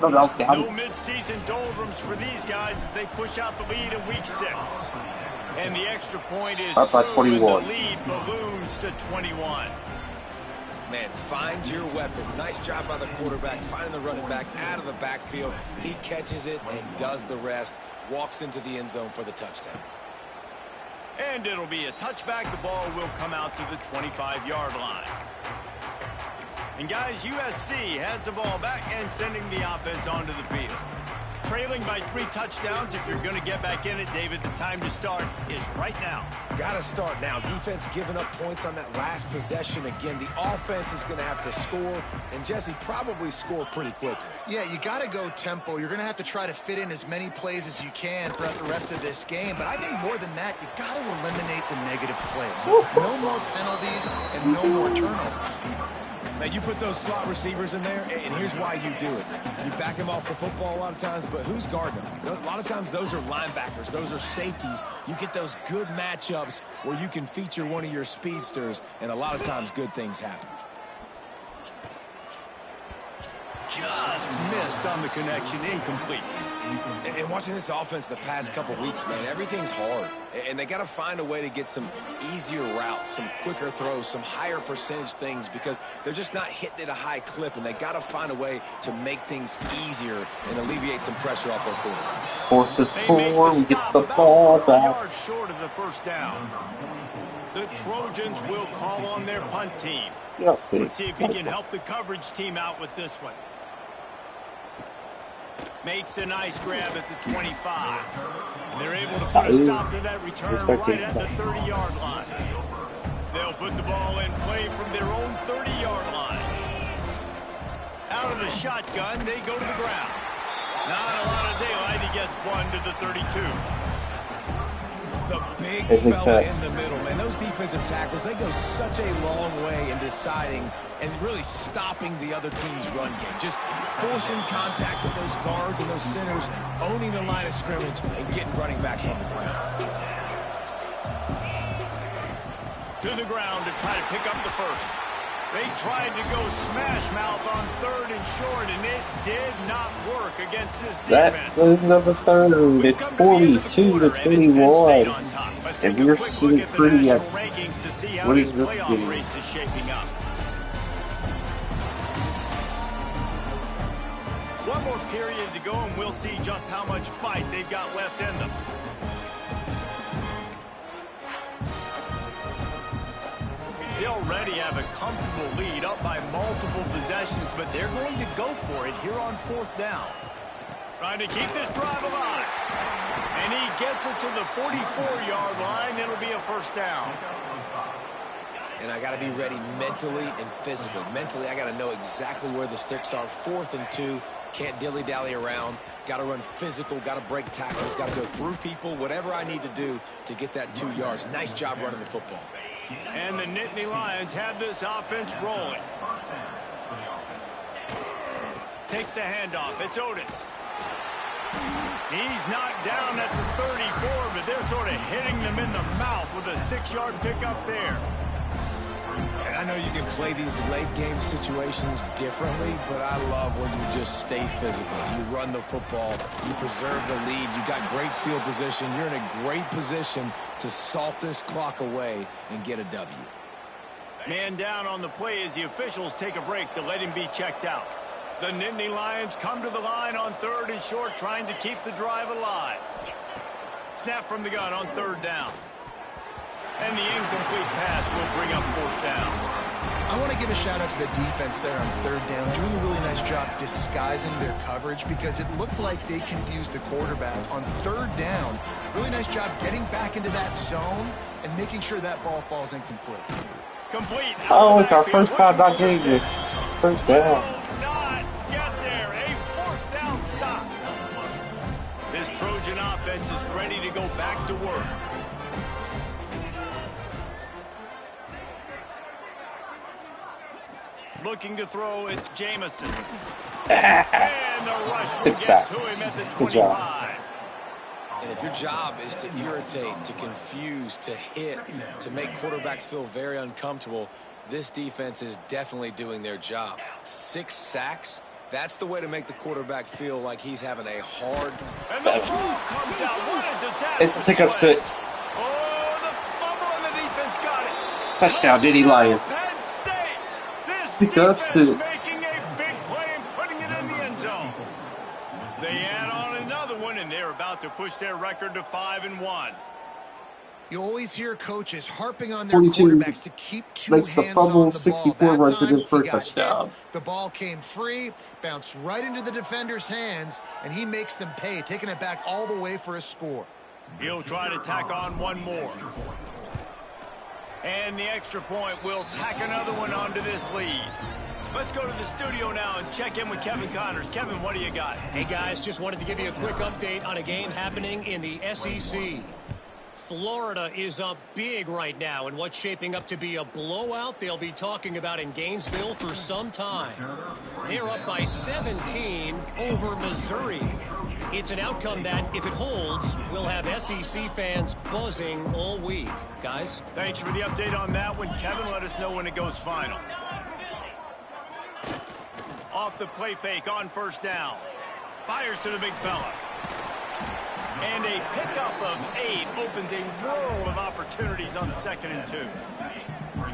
No, that was down. No mid-season doldrums for these guys as they push out the lead in week 6. And the extra point is up by 21. The lead balloons to 21. Man, find your weapons. Nice job by the quarterback, finding the running back out of the backfield. He catches it and does the rest. Walks into the end zone for the touchdown. And it'll be a touchback. The ball will come out to the 25-yard line. And guys, USC has the ball back and sending the offense onto the field. Trailing by 3 touchdowns. If you're going to get back in it, David, the time to start is right now. Got to start now. Defense giving up points on that last possession. Again, the offense is going to have to score, and Jesse probably score pretty quickly. Yeah, you got to go tempo. You're going to have to try to fit in as many plays as you can throughout the rest of this game. But I think more than that, you got to eliminate the negative plays. No more penalties and no more turnovers. Now, you put those slot receivers in there, and here's why you do it. You back them off the football a lot of times, but who's guarding them? A lot of times those are linebackers. Those are safeties. You get those good matchups where you can feature one of your speedsters, and a lot of times good things happen. Just missed on the connection, incomplete. And watching this offense the past couple weeks, man, everything's hard. And they got to find a way to get some easier routes, some quicker throws, some higher percentage things because they're just not hitting at a high clip, and they got to find a way to make things easier and alleviate some pressure off their quarterback. 4th and 4, we get the ball back. Yards short of the first down. The Trojans will call on their punt team. Let's see if he can help the coverage team out with this one. Makes a nice grab at the 25. And they're able to put a stop to that return right at the 30-yard line. They'll put the ball in play from their own 30-yard line. Out of the shotgun, they go to the ground. Not a lot of daylight. He gets one to the 32. The big fella in the middle, man. Those defensive tackles, they go such a long way in deciding and really stopping the other team's run game. Just forcing contact with those guards and those centers, owning the line of scrimmage, and getting running backs on the ground. To the ground to try to pick up the first. They tried to go smash mouth on 3rd and short, and it did not work against this defense. That was number 3rd. It's 42 to 21. And we're sitting pretty at what is this game? One more period to go, and we'll see just how much fight they've got left in them. They already have a comfortable lead up by multiple possessions, but they're going to go for it here on 4th down. Trying to keep this drive alive. And he gets it to the 44-yard line. It'll be a first down. And I got to be ready mentally and physically. Mentally, I got to know exactly where the sticks are. 4th and 2. Can't dilly-dally around. Got to run physical. Got to break tackles. Got to go through people. Whatever I need to do to get that 2 yards. Nice job running the football. And the Nittany Lions have this offense rolling. Takes the handoff. It's Otis. He's knocked down at the 34, but they're sort of hitting them in the mouth with a 6-yard pickup there. And I know you can play these late game situations differently, but I love when you just stay physical. You run the football, you preserve the lead, you got great field position, you're in a great position to salt this clock away and get a W. Man down on the play as the officials take a break to let him be checked out. The Nittany Lions come to the line on 3rd and short, trying to keep the drive alive. Snap from the gun on 3rd down. And the incomplete pass will bring up 4th down. I want to give a shout out to the defense there on 3rd down, doing a really nice job disguising their coverage because it looked like they confused the quarterback on 3rd down. Really nice job getting back into that zone and making sure that ball falls incomplete. Complete. Oh, it's our first time not getting it. First down. Not get there. A 4th down stop. This Trojan offense is ready to go back to work. Looking to throw, it's Jamison. And the rush will 6 get to sacks. him at the Good 25. job. And if your job is to irritate, to confuse, to hit, to make quarterbacks feel very uncomfortable, this defense is definitely doing their job. 6 sacks, that's the way to make the quarterback feel like he's having a hard... And the ball comes out. What a disaster. It's a pickup 6. Oh, the fumble and the defense got it. Touchdown, Nittany Lions. Pick up 6. Making a big play and putting it in the end zone. They add on another one, and they're about to push their record to 5-1. You always hear coaches harping on their 42 quarterbacks to keep 2 makes the hands fumble, on the 64 ball. That runs it time, in for a he got touchdown. hit, the ball came free, bounced right into the defender's hands, and he makes them pay, taking it back all the way for a score. He'll try to tack on one more. And the extra point will tack another one onto this lead. Let's go to the studio now and check in with Kevin Connors. Kevin, what do you got? Hey, guys, just wanted to give you a quick update on a game happening in the SEC. Florida is up big right now in what's shaping up to be a blowout they'll be talking about in Gainesville for some time. They're up by 17 over Missouri. It's an outcome that, if it holds, will have SEC fans buzzing all week. Guys? Thanks for the update on that one. Kevin, let us know when it goes final. Off the play fake on 1st down. Fires to the big fella. And a pickup of 8 opens a world of opportunities on 2nd and 2.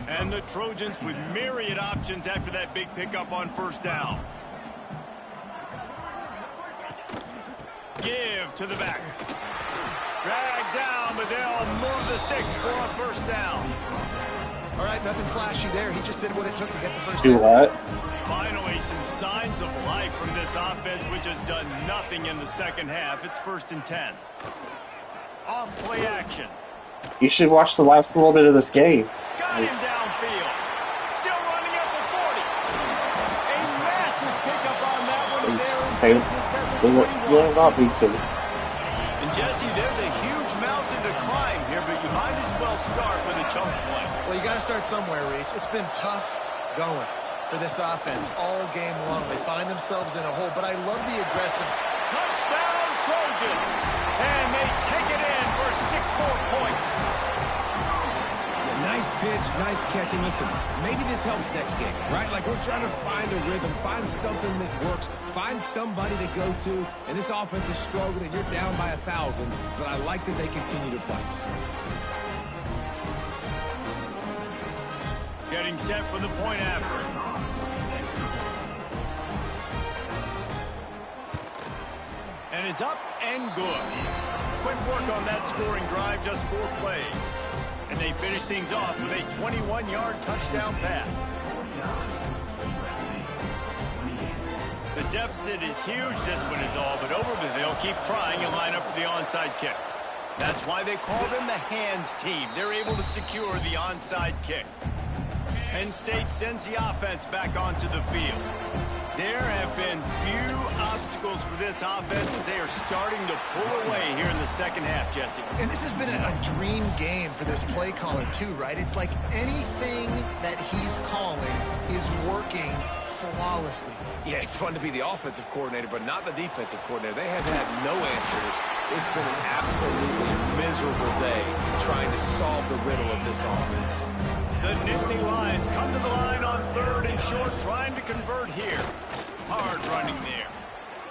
And the Trojans with myriad options after that big pickup on 1st down. Give to the back. Drag down, but they'll move the sticks for a 1st down. All right, nothing flashy there. He just did what it took to get the first Do down. what? Finally, some signs of life from this offense, which has done nothing in the second half. It's 1st and 10. Off play action. You should watch the last little bit of this game. Got him downfield. Still running at the 40. A massive pickup on that one. And they're in Same. business at the 21. Will not be too. And Jesse, there's a huge mountain to climb here, but you might as well start with a chunk play. Well, you got to start somewhere, Reese. It's been tough going for this offense all game long. They find themselves in a hole, but I love the aggressive. Touchdown, Trojan. And they take it in for 6 more points. Yeah, nice pitch, nice catching. Listen, maybe this helps next game, right? Like we're trying to find a rhythm, find something that works, find somebody to go to. And this offense is struggling. You're down by 1,000, but I like that they continue to fight. Getting set for the point after. And it's up and good. Quick work on that scoring drive, just 4 plays. And they finish things off with a 21-yard touchdown pass. The deficit is huge, this one is all but over, but they'll keep trying and line up for the onside kick. That's why they call them the hands team. They're able to secure the onside kick. Penn State sends the offense back onto the field. There have been few obstacles for this offense as they are starting to pull away here in the second half, Jesse. And this has been a dream game for this play caller too, right? It's like anything that he's calling is working flawlessly. Yeah, it's fun to be the offensive coordinator, but not the defensive coordinator. They have had no answers. It's been an absolutely miserable day trying to solve the riddle of this offense. The Nittany Lions come to the line on 3rd and short, trying to convert here. Hard running there.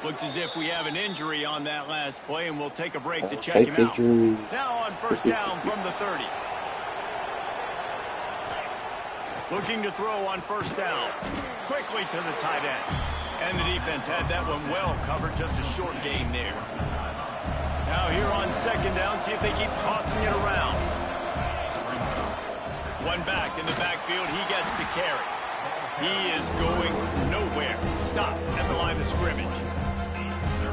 Looks as if we have an injury on that last play, and we'll take a break to check him out. Now on 1st down from the 30. Looking to throw on 1st down. Quickly to the tight end. And the defense had that one well covered, just a short gain there. Now here on 2nd down, see if they keep tossing it around. One back in the backfield, he gets the carry. He is going nowhere. Stop at the line of scrimmage.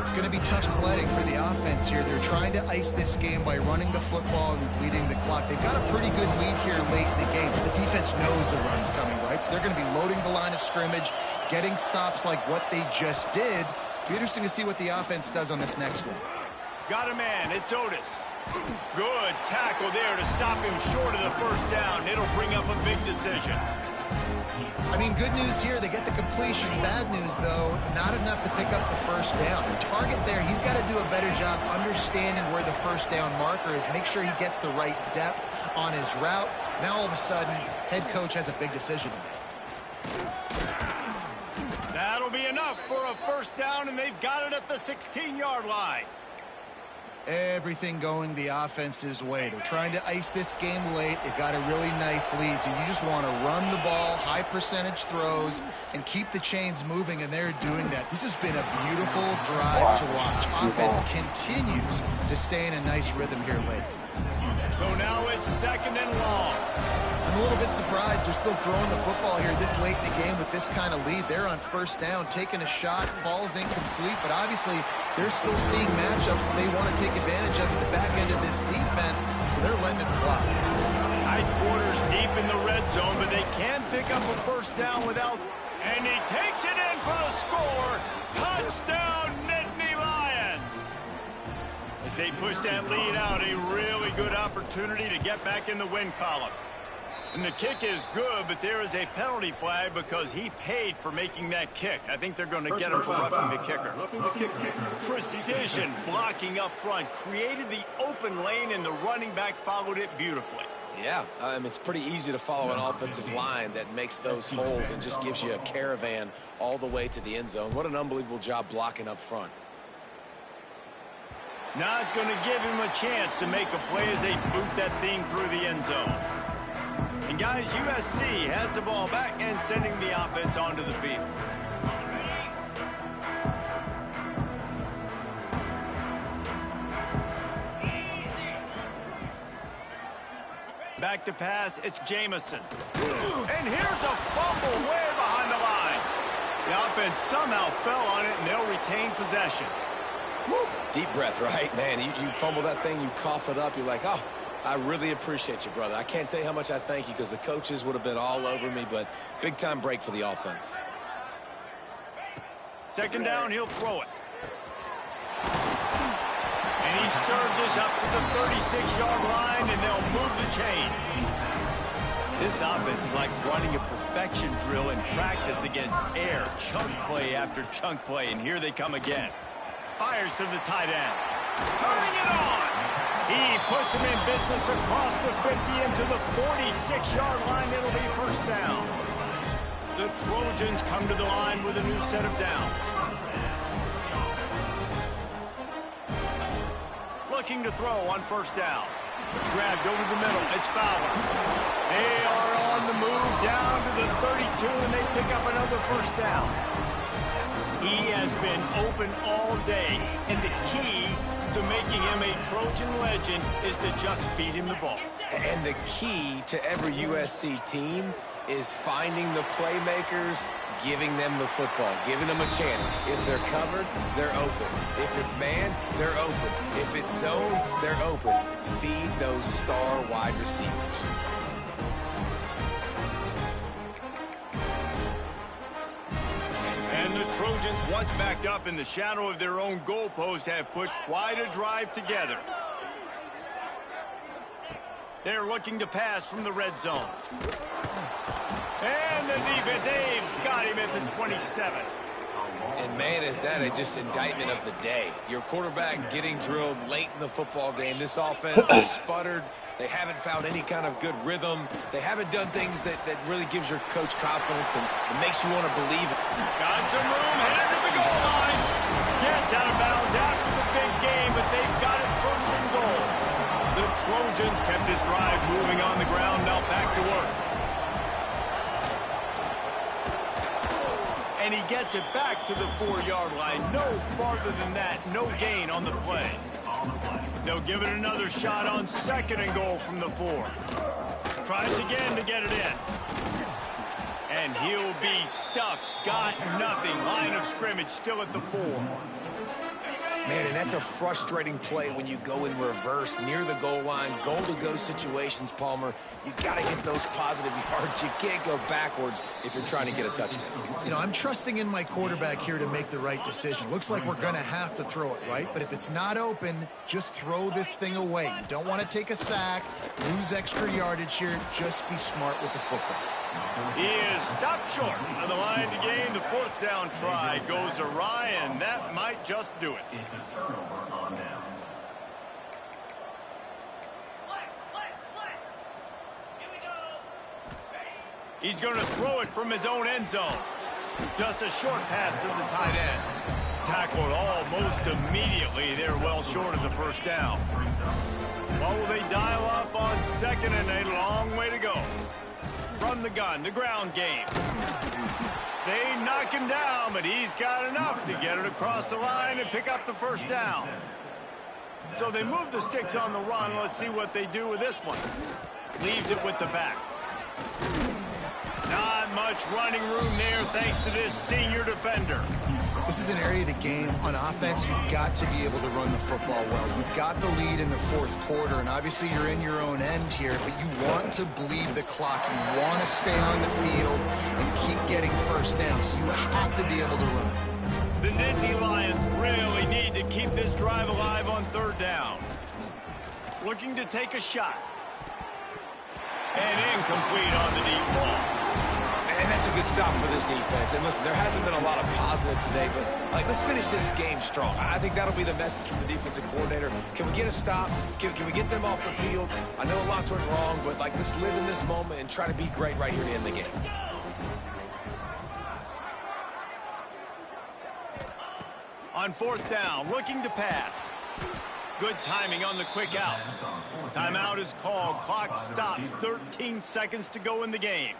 It's going to be tough sledding for the offense here. They're trying to ice this game by running the football and bleeding the clock. They've got a pretty good lead here late in the game, but the defense knows the run's coming, right? So they're going to be loading the line of scrimmage, getting stops like what they just did. Be interesting to see what the offense does on this next one. Got a man. It's Otis. Good tackle there to stop him short of the 1st down. It'll bring up a big decision. I mean, good news here, they get the completion. Bad news, though, not enough to pick up the 1st down. The target there, he's got to do a better job understanding where the 1st down marker is, make sure he gets the right depth on his route. Now, all of a sudden, head coach has a big decision to make. That'll be enough for a 1st down, and they've got it at the 16-yard line. Everything going the offense's way. They're trying to ice this game late. They've got a really nice lead, so you just want to run the ball, high percentage throws, and keep the chains moving, and they're doing that. This has been a beautiful drive to watch. Offense continues to stay in a nice rhythm here late. So now it's 2nd and long. I'm a little bit surprised they're still throwing the football here this late in the game with this kind of lead. They're on 1st down, taking a shot, falls incomplete, but obviously they're still seeing matchups that they want to take advantage of at the back end of this defense, so they're letting it fly. Tight quarters deep in the red zone, but they can pick up a 1st down without, and he takes it in for the score. Touchdown, Nittany Lions! As they push that lead out, a really good opportunity to get back in the win column. And the kick is good, but there is a penalty flag because he paid for making that kick. I think they're going to get him for roughing the kicker. Precision blocking up front, created the open lane, and the running back followed it beautifully. Yeah, it's pretty easy to follow an offensive line that makes those holes and just gives you a caravan all the way to the end zone. What an unbelievable job blocking up front. Now it's going to give him a chance to make a play as they boot that thing through the end zone. And guys, USC has the ball back and sending the offense onto the field. Back to pass, it's Jamison. And here's a fumble way behind the line. The offense somehow fell on it, and they'll retain possession. Woo. Deep breath, right? Man, you fumble that thing, you cough it up, you're like, oh, I really appreciate you, brother. I can't tell you how much I thank you because the coaches would have been all over me, but big-time break for the offense. 2nd down, he'll throw it. And he surges up to the 36-yard line, and they'll move the chain. This offense is like running a perfection drill in practice against air, chunk play after chunk play, and here they come again. Fires to the tight end. Turning it on. He puts him in business across the 50 into the 46-yard line. It'll be 1st down. The Trojans come to the line with a new set of downs. Looking to throw on 1st down. Grabbed over the middle. It's Fowler. They are on the move down to the 32, and they pick up another 1st down. He has been open all day, and the key to making him a Trojan legend is to just feed him the ball. And the key to every USC team is finding the playmakers, giving them the football, giving them a chance. If they're covered, they're open. If it's man, they're open. If it's zone, they're open. Feed those star wide receivers. Trojans, once backed up in the shadow of their own goalpost, have put quite a drive together. They're looking to pass from the red zone. And the defense, they've got him at the 27. And, man, is that just indictment of the day. Your quarterback getting drilled late in the football game. This offense has sputtered. They haven't found any kind of good rhythm. They haven't done things that really gives your coach confidence and makes you want to believe it. Got some room, headed to the goal line. Gets out of bounds after the big game, but they've got it first and goal. The Trojans kept this drive moving on the ground, now back to work. And he gets it back to the 4-yard line. No farther than that, no gain on the play. They'll give it another shot on 2nd and goal from the 4. Tries again to get it in. And he'll be stuck. Got nothing. Line of scrimmage still at the 4. Man, and that's a frustrating play when you go in reverse near the goal line, goal-to-go situations, Palmer. You got to get those positive yards. You can't go backwards if you're trying to get a touchdown. You know, I'm trusting in my quarterback here to make the right decision. Looks like we're going to have to throw it, right? But if it's not open, just throw this thing away. You don't want to take a sack, lose extra yardage here. Just be smart with the football. He is stopped short on the line to gain. The 4th down try goes awry, and that might just do it. He's going to throw it from his own end zone. Just a short pass to the tight end. Tackled almost immediately. They're well short of the 1st down. Well, will they dial up on 2nd and a long way to go? From the gun, the ground game. They knock him down, but he's got enough to get it across the line and pick up the 1st down. So they move the sticks on the run. Let's see what they do with this one. Leaves it with the back. Not much running room there thanks to this senior defender. This is an area of the game on offense you've got to be able to run the football well. You've got the lead in the 4th quarter, and obviously you're in your own end here, but you want to bleed the clock. You want to stay on the field and keep getting 1st down, so you have to be able to run. The Nittany Lions really need to keep this drive alive on 3rd down. Looking to take a shot. And incomplete on the deep ball. And that's a good stop for this defense. And listen, there hasn't been a lot of positive today, but let's finish this game strong. I think that'll be the message from the defensive coordinator. Can we get a stop? Can we get them off the field? I know lots went wrong, but let's live in this moment and try to be great right here to end the game. On 4th down, looking to pass. Good timing on the quick out. Timeout is called. Clock stops. 13 seconds to go in the game.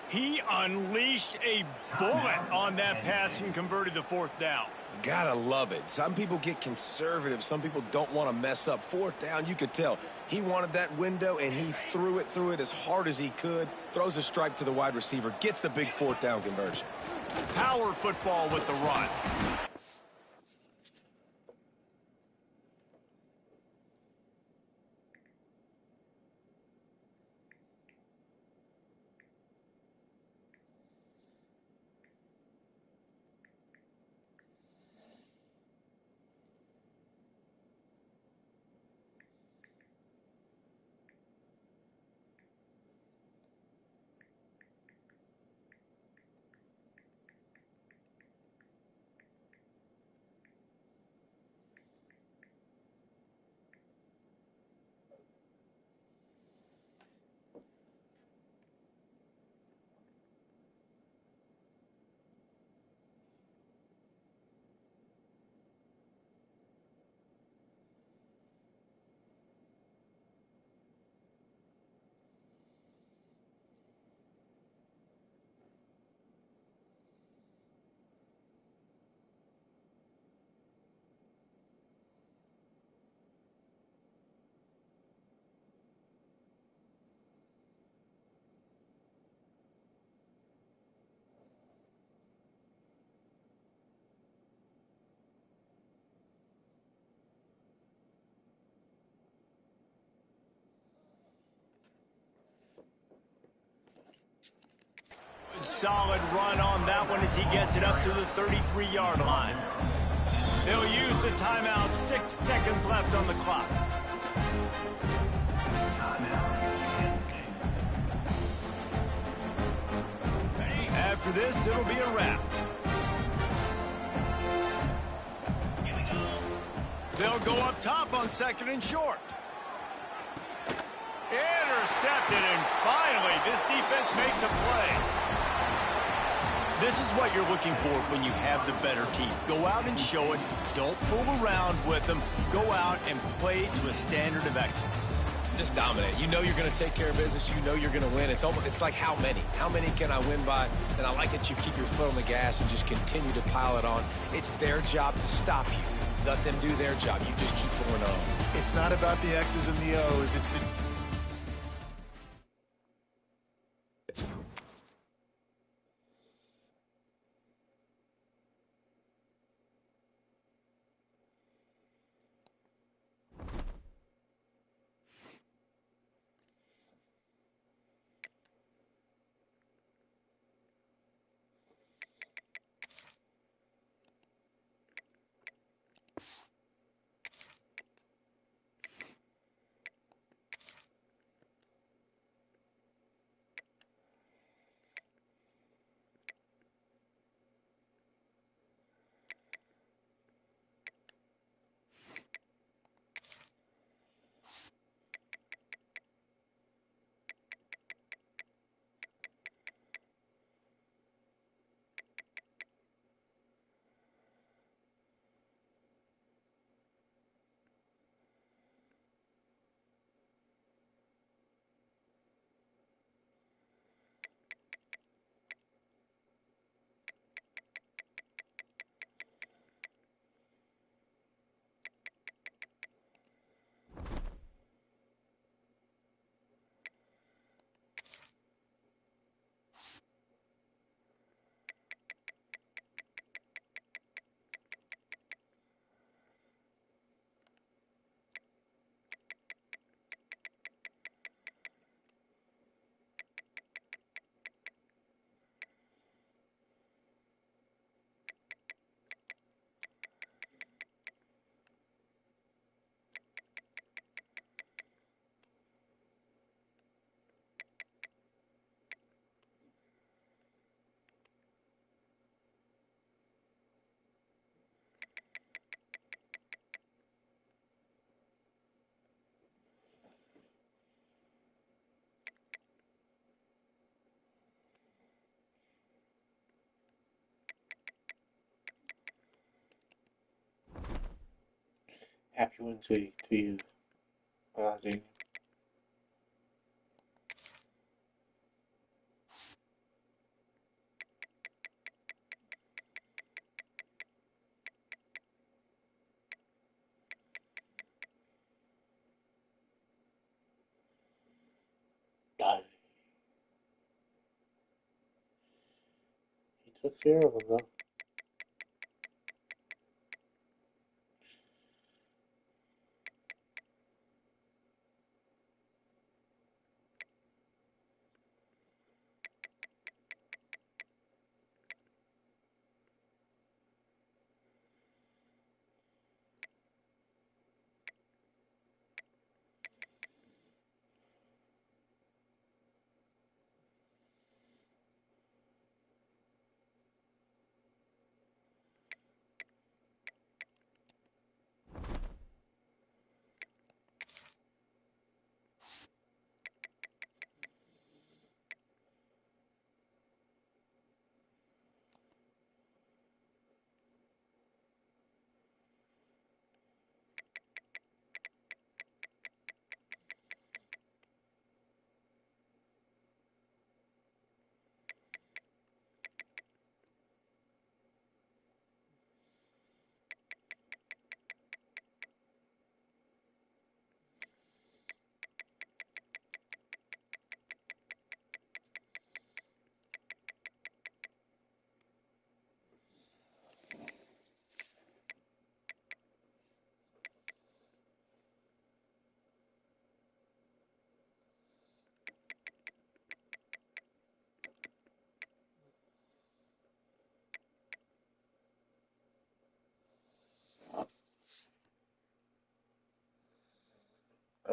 He unleashed a bullet on that pass and converted the 4th down. Gotta love it. Some people get conservative. Some people don't want to mess up. 4th down, you could tell. He wanted that window, and he threw it as hard as he could. Throws a strike to the wide receiver. Gets the big 4th down conversion. Power football with the run. solid run on that one as he gets it up to the 33-yard line. They'll use the timeout. 6 seconds left on the clock. After this, it'll be a wrap. They'll go up top on 2nd and short. Intercepted, and finally, this defense makes a play. This is what you're looking for when you have the better team. Go out and show it. Don't fool around with them. Go out and play to a standard of excellence. Just dominate. You know you're going to take care of business. You know you're going to win. It's like how many? How many can I win by? And I like that you keep your foot on the gas and just continue to pile it on. It's their job to stop you. Let them do their job. You just keep going on. It's not about the X's and the O's. It's the... Happy Wednesday to you, Daniel. He took care of him, though.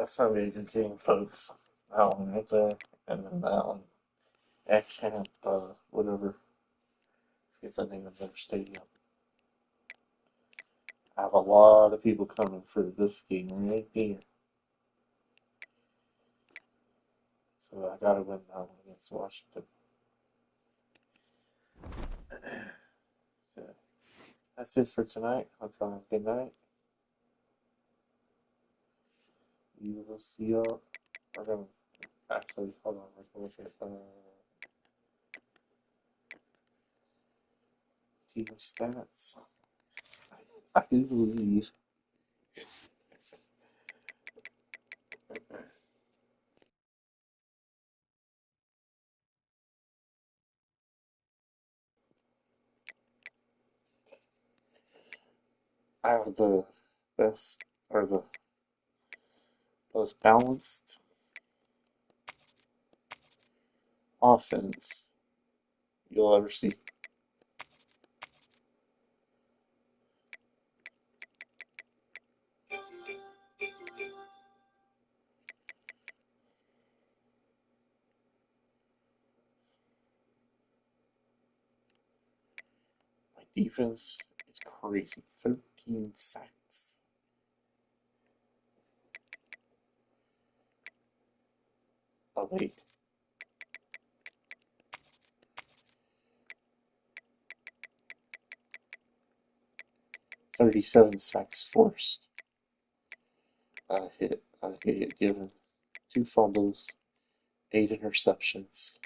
That's gonna be a good game, folks. That one right there, and then that one at Camp, whatever. It's the name of their stadium. I have a lot of people coming for this game right there. So I gotta win that one against Washington. So that's it for tonight. Hope y'all have a good night. We will see y'all. We're gonna actually hold on. We're gonna look at team stats. I do believe. I have the best or the most balanced offense you'll ever see. My defense is crazy. 13 sacks. Oh, wait. 37 sacks forced. I hit given. 2 fumbles. 8 interceptions.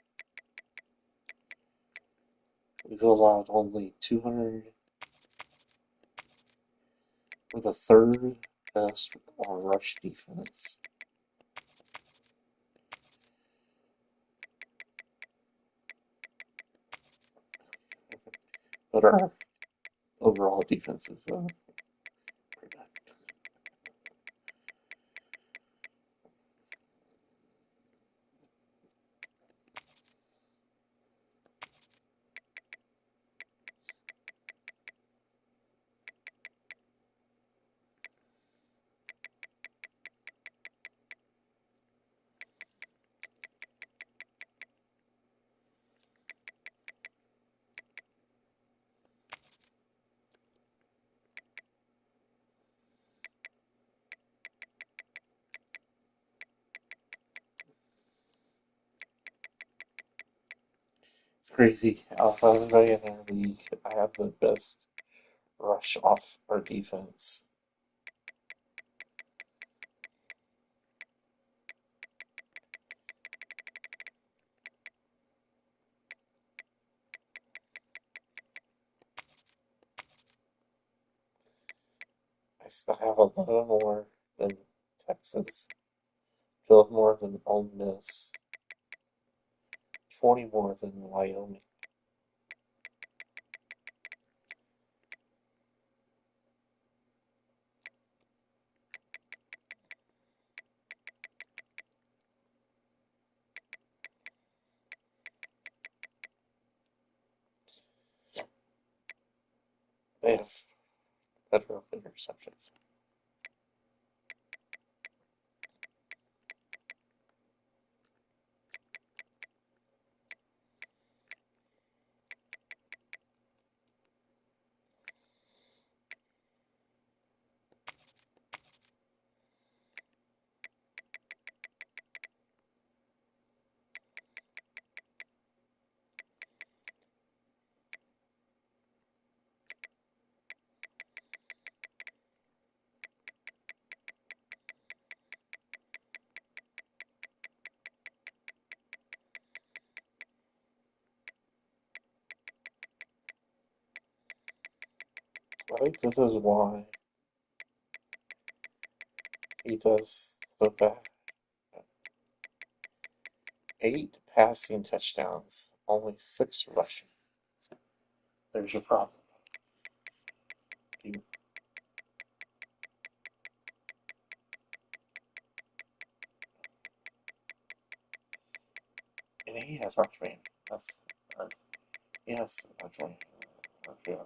We've allowed only 200 with a third best on rush defense. But our overall defense is pretty bad. It's crazy. Out of everybody in our league, I have the best rush off our defense. I still have 11 more than Texas, 12 more than Ole Miss, 20 more than Wyoming. They have better interceptions. I think this is why he does so bad. 8 passing touchdowns, only 6 rushing. There's your problem. And he has rush rate. That's he has rush rate. Okay.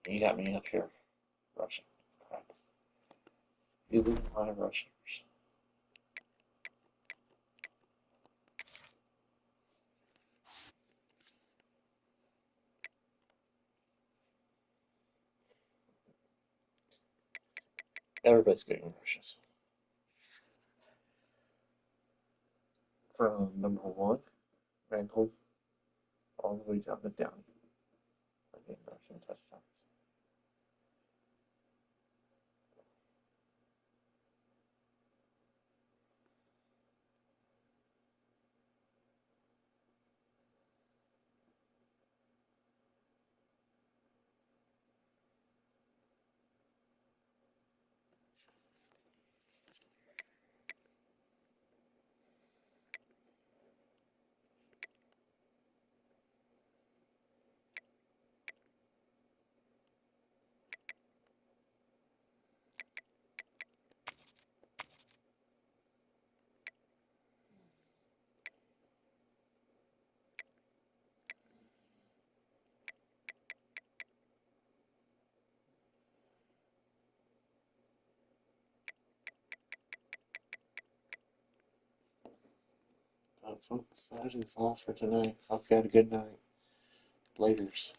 You got me up here rushing. Crap. elite line rushers. Everybody's getting rushes. From number 1, Randall, all the way down to Downey. Getting rushing touchdowns. Folks, that is all for tonight. Hope you had a good night. Laters.